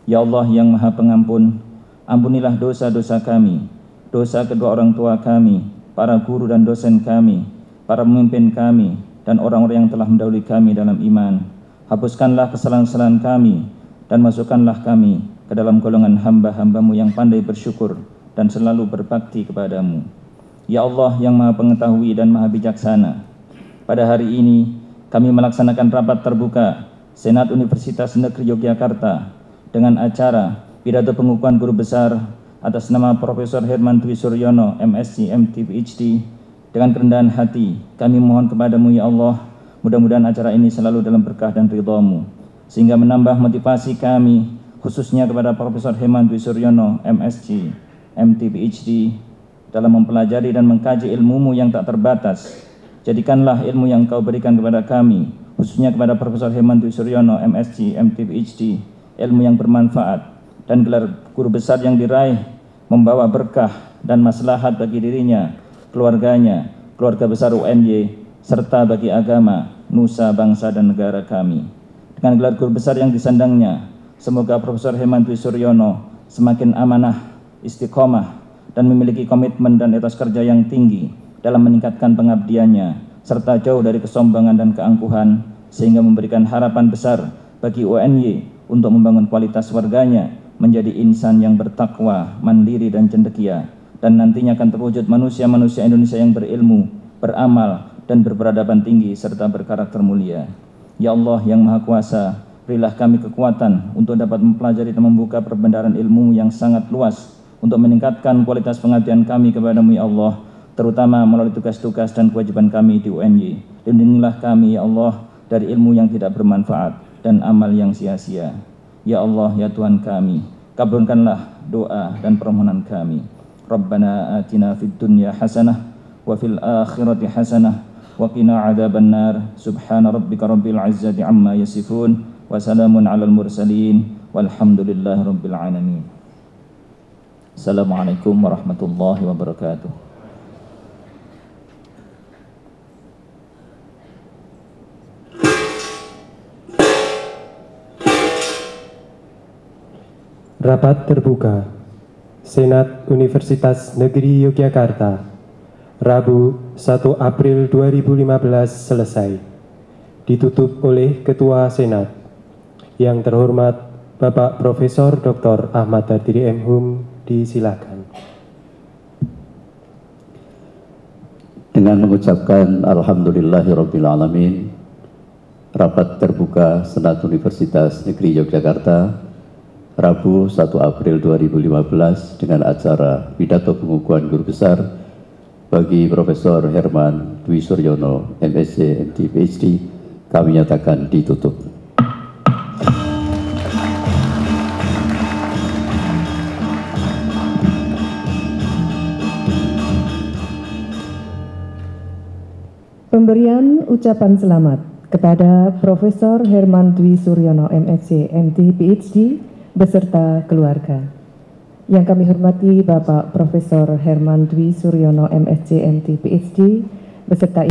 [SPEAKER 9] Ya Allah yang Maha Pengampun, ampunilah dosa-dosa kami, dosa kedua orang tua kami, para guru dan dosen kami, para pemimpin kami, dan orang-orang yang telah mendahului kami dalam iman. hapuskanlah kesalahan-kesalahan kami, dan masukkanlah kami ke dalam golongan hamba-hambamu yang pandai bersyukur dan selalu berbakti kepadamu. Ya Allah yang Maha Pengetahui dan Maha Bijaksana, pada hari ini kami melaksanakan rapat terbuka Senat Universitas Negeri Yogyakarta dengan acara pidato pengukuhan guru besar atas nama Profesor Herman Dwi Suryono, MSc, MT, PhD. Dengan kerendahan hati kami mohon kepadamu ya Allah, mudah-mudahan acara ini selalu dalam berkah dan ridha-Mu, sehingga menambah motivasi kami, khususnya kepada Profesor Herman Dwi Suryono, MSc, MT, PhD, dalam mempelajari dan mengkaji ilmu-Mu yang tak terbatas. Jadikanlah ilmu yang Kau berikan kepada kami, khususnya kepada Profesor Herman Dwi Suryono, MSc, MT, PhD, ilmu yang bermanfaat, dan gelar guru besar yang diraih membawa berkah dan maslahat bagi dirinya, keluarganya, keluarga besar UNY, serta bagi agama, nusa, bangsa, dan negara kami. Dengan gelar guru besar yang disandangnya, semoga Profesor Herman Dwi Suryono semakin amanah, istiqomah, dan memiliki komitmen dan etos kerja yang tinggi dalam meningkatkan pengabdiannya, serta jauh dari kesombongan dan keangkuhan, sehingga memberikan harapan besar bagi UNY untuk membangun kualitas warganya menjadi insan yang bertakwa, mandiri, dan cendekia, dan nantinya akan terwujud manusia-manusia Indonesia yang berilmu, beramal, dan berperadaban tinggi, serta berkarakter mulia. Ya Allah yang Maha Kuasa, berilah kami kekuatan untuk dapat mempelajari dan membuka perbendaharaan ilmu yang sangat luas untuk meningkatkan kualitas pengabdian kami kepadamu ya Allah, terutama melalui tugas-tugas dan kewajiban kami di UNY. Lindungilah kami ya Allah dari ilmu yang tidak bermanfaat dan amal yang sia-sia. Ya Allah ya Tuhan kami, kabulkanlah doa dan permohonan kami. Rabbana atina fid dunya hasanah wa fil akhirati hasanah wa qina adzabannar. Subhana rabbika rabbil izzati amma yasifun wa salamun alal mursalin walhamdulillahi rabbil alamin. Assalamualaikum warahmatullahi wabarakatuh.
[SPEAKER 4] Rapat terbuka Senat Universitas Negeri Yogyakarta, Rabu 1 April 2015 selesai. Ditutup oleh Ketua Senat, yang terhormat Bapak Profesor Dr. Ahmad Hardiri M.Hum, disilakan.
[SPEAKER 5] Dengan mengucapkan Alhamdulillahirrabbilalamin, rapat terbuka Senat Universitas Negeri Yogyakarta, Rabu 1 April 2015 dengan acara pidato pengukuhan guru besar bagi Profesor Herman Dwi Suryono, MSc, MT, PhD, kami nyatakan ditutup.
[SPEAKER 2] Pemberian ucapan selamat kepada Profesor Herman Dwi Suryono, MSc, MT, PhD, beserta keluarga. Yang kami hormati Bapak Profesor Herman Dwi Suryono, MSc, MT, PhD, beserta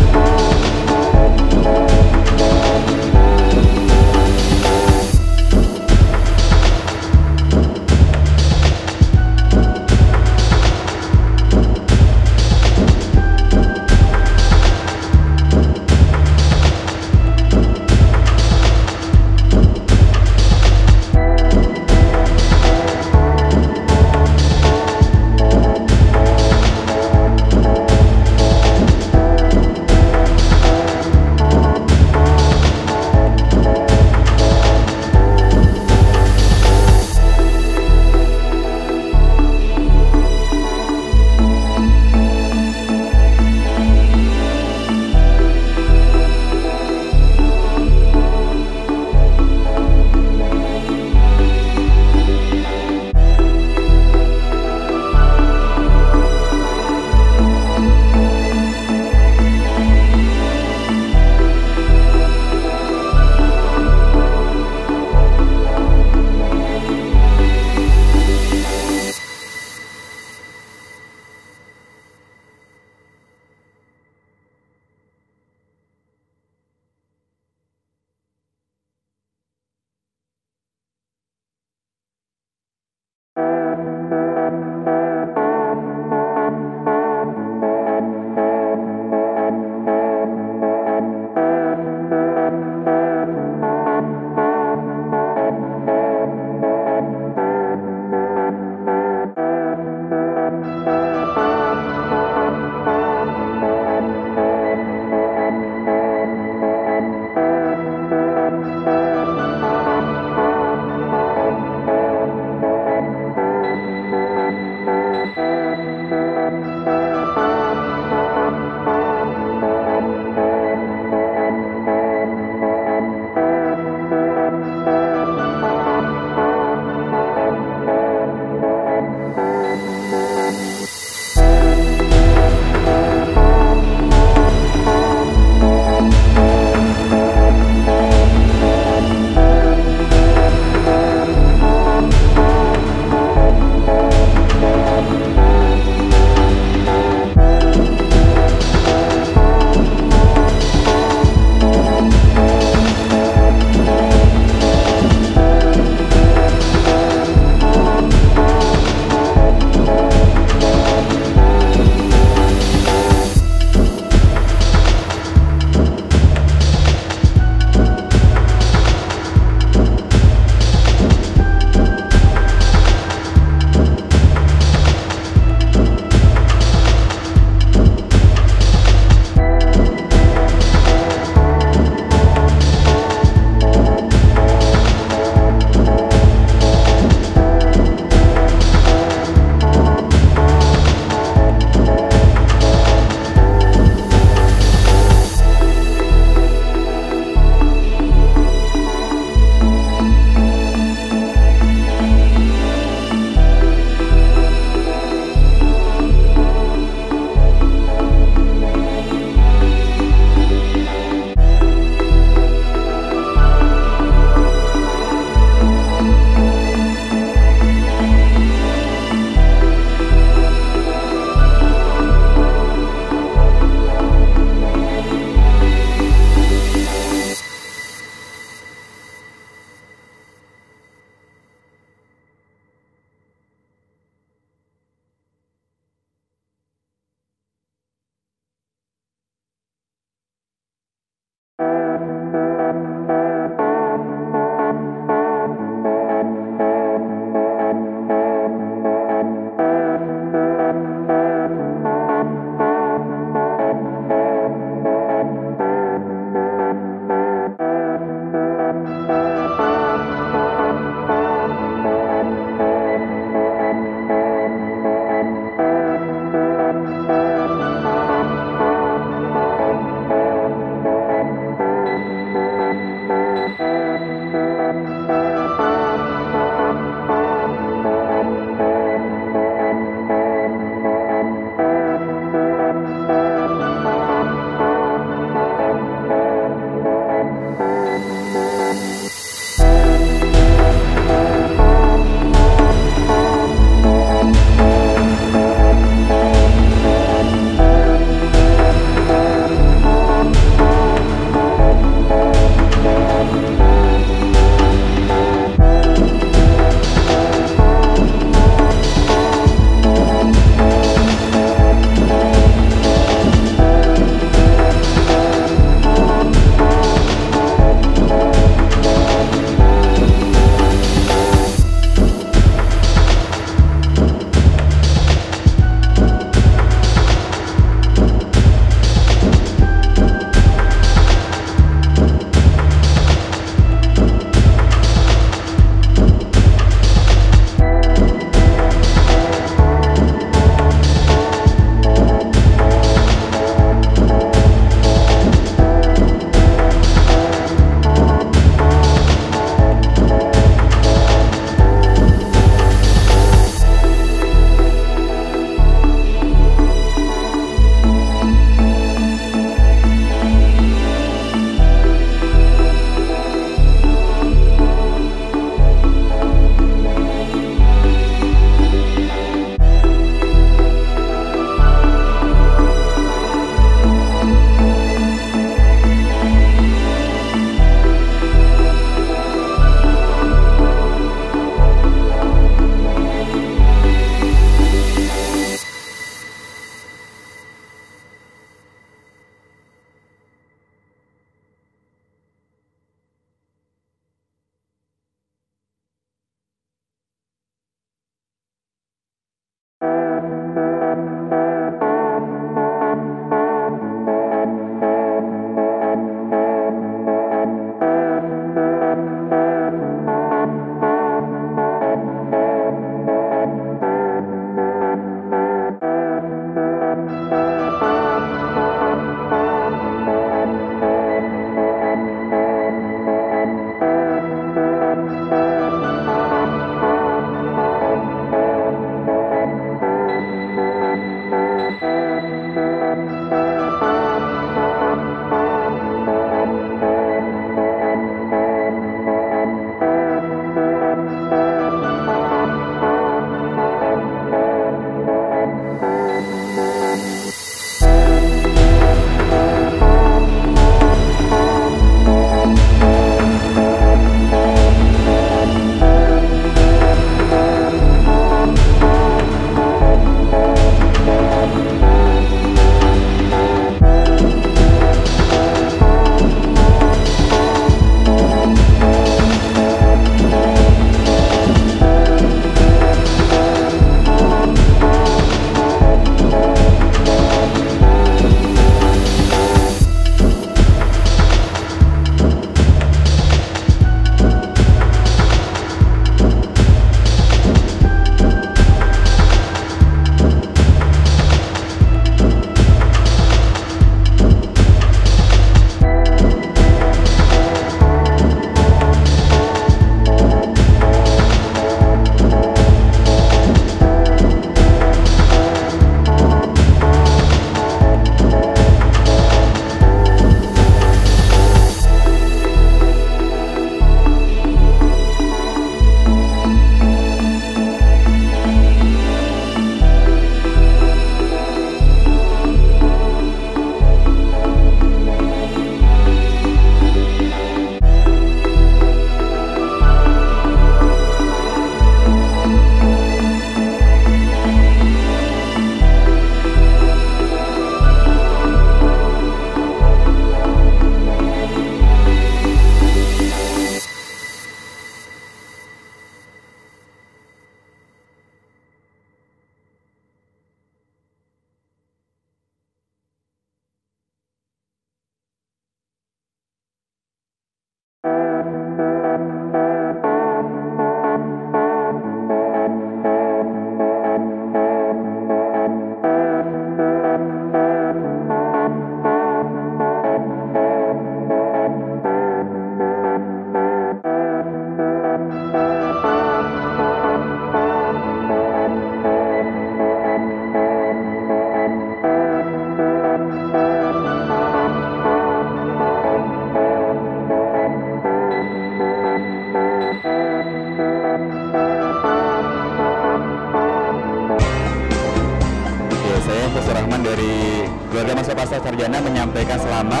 [SPEAKER 10] Herman dari keluarga Mahasiswa Pasca Sarjana menyampaikan selamat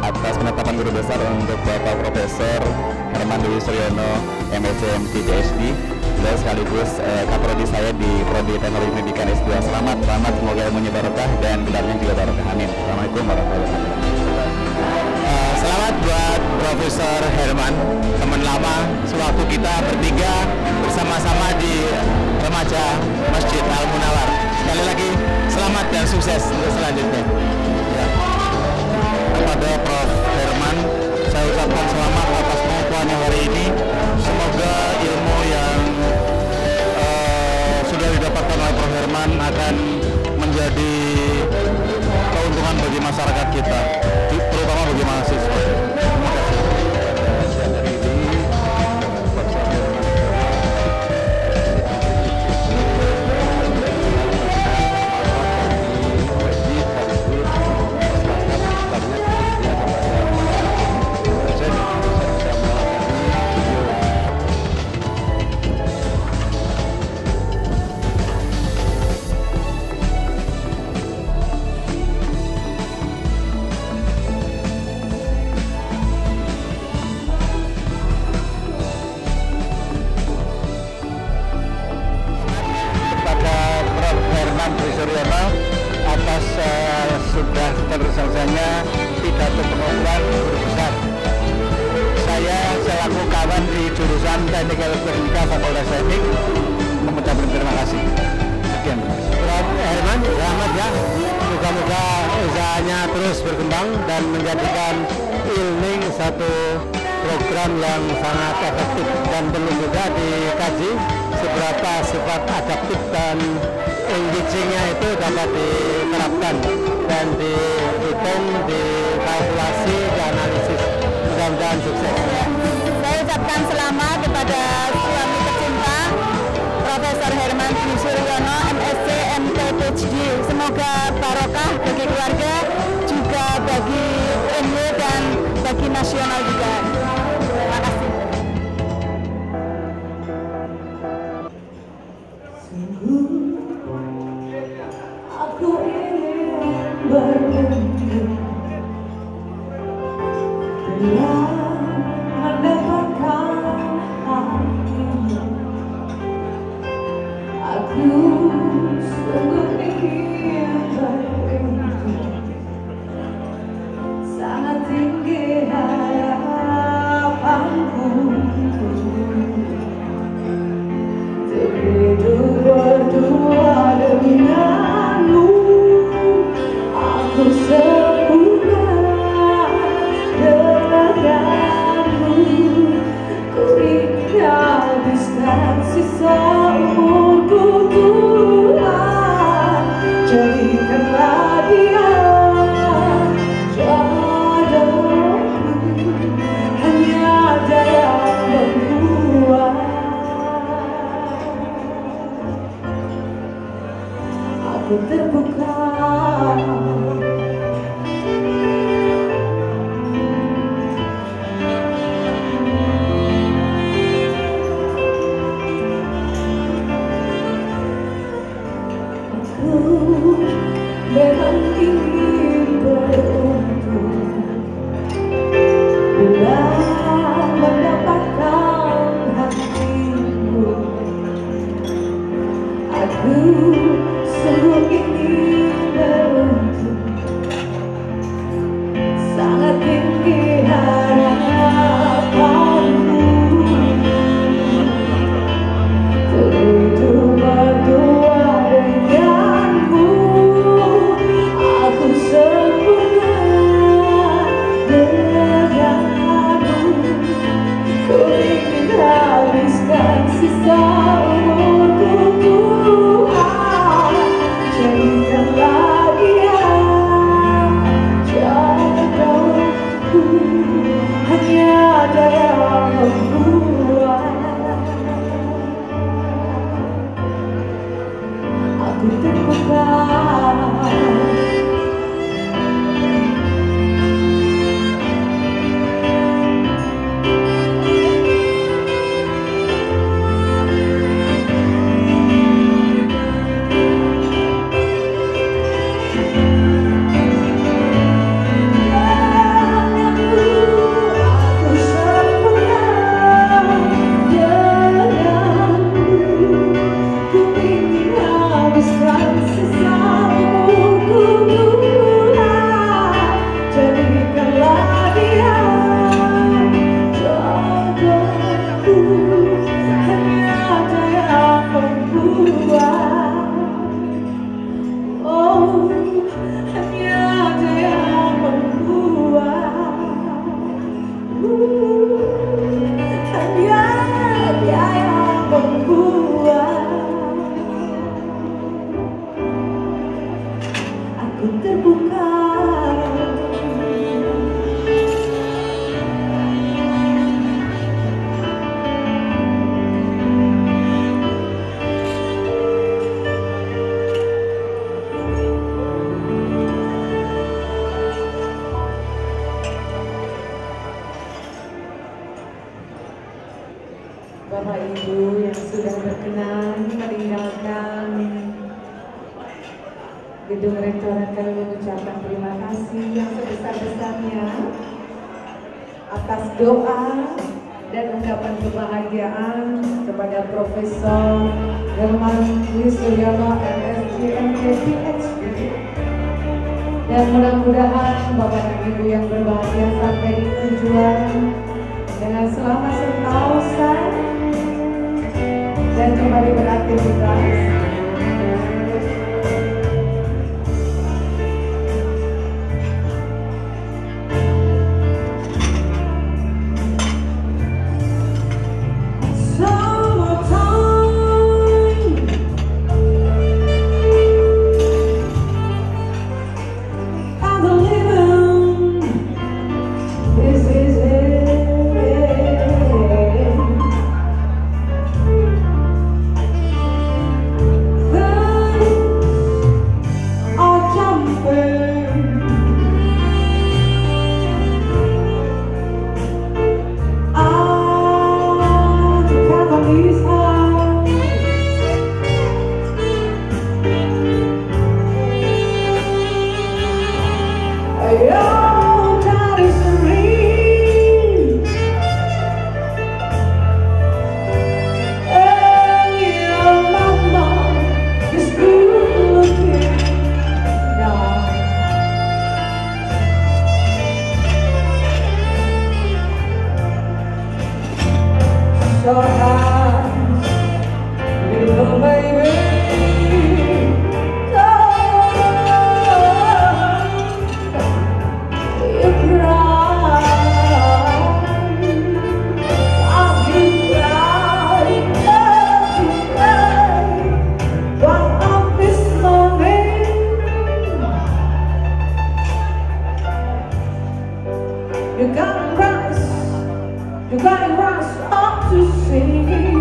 [SPEAKER 10] atas penetapan guru besar untuk Bapak Profesor Herman Dwi Suryono, MSc MT PhD, dan sekaligus kaprodi saya di Prodi Teknologi Pendidikan S2. Selamat, semoga ilmunya barokah dan gelarnya juga barokah. Amin. Assalamualaikum warahmatullahi wabarakatuh. Selamat buat Profesor Herman, teman lama sewaktu kita bertiga bersama-sama di remaja Masjid Al Munawar. Sekali lagi selamat dan sukses untuk selanjutnya. Ya. Kepada Prof. Herman, saya ucapkan selamat atas pengukuhannya hari ini. Semoga ilmu yang sudah didapatkan oleh Prof. Herman akan menjadi keuntungan bagi masyarakat kita, terutama bagi mahasiswa. Terima kasih. Atas sudah terselesainya pidato pengukuhan guru besar. Saya selaku kawan di jurusan Teknik Elektronika Fakultas Teknik mengucapkan terima kasih. Sekian. Prof. Herman, selamat ya. Moga-moga usahanya terus berkembang dan menjadikan e-learning satu program yang sangat efektif dan perlu juga dikaji seberapa sifat adaptif dan engaging-nya itu dapat diterapkan dan dihitung, dikalkulasi, dianalisis. Mudah-mudahan sukses.
[SPEAKER 11] Saya ucapkan selamat kepada suami tercinta Profesor Herman Dwi Suryono, MSc MT PhD. Semoga barokah bagi keluarga, juga bagi ilmu dan bagi nasional juga. Terima kasih.
[SPEAKER 3] Aku ingin bermimpi bila mendapatkan hatimu. Aku sungguh ingin bermimpi, sangat tinggi harapanku untuk hidup berdua denganmu. Aku sempurna denganmu, ku ingin habiskan sisa umurku Tuhan. Jadikanlah dia jodohku, hanya ada yang membuat aku terbuka. Aku memang ingin beruntung bila mendapatkan hatimu. Aku sungguh ingin beruntung, sangat tinggi harapanmu untuk hidup berdua denganmu. Aku sempurna Bapak Ibu yang sudah berkenan meninggalkan gedung rektorat, kami mengucapkan terima kasih yang sebesar-besarnya atas doa dan ungkapan kebahagiaan kepada Profesor Herman Dwi Suryono MSc MT PhD, dan mudah-mudahan Bapak dan Ibu yang berbahagia sampai di tujuan dengan selamat sentosa dan kembali beraktivitas. You gotta rise up to sing.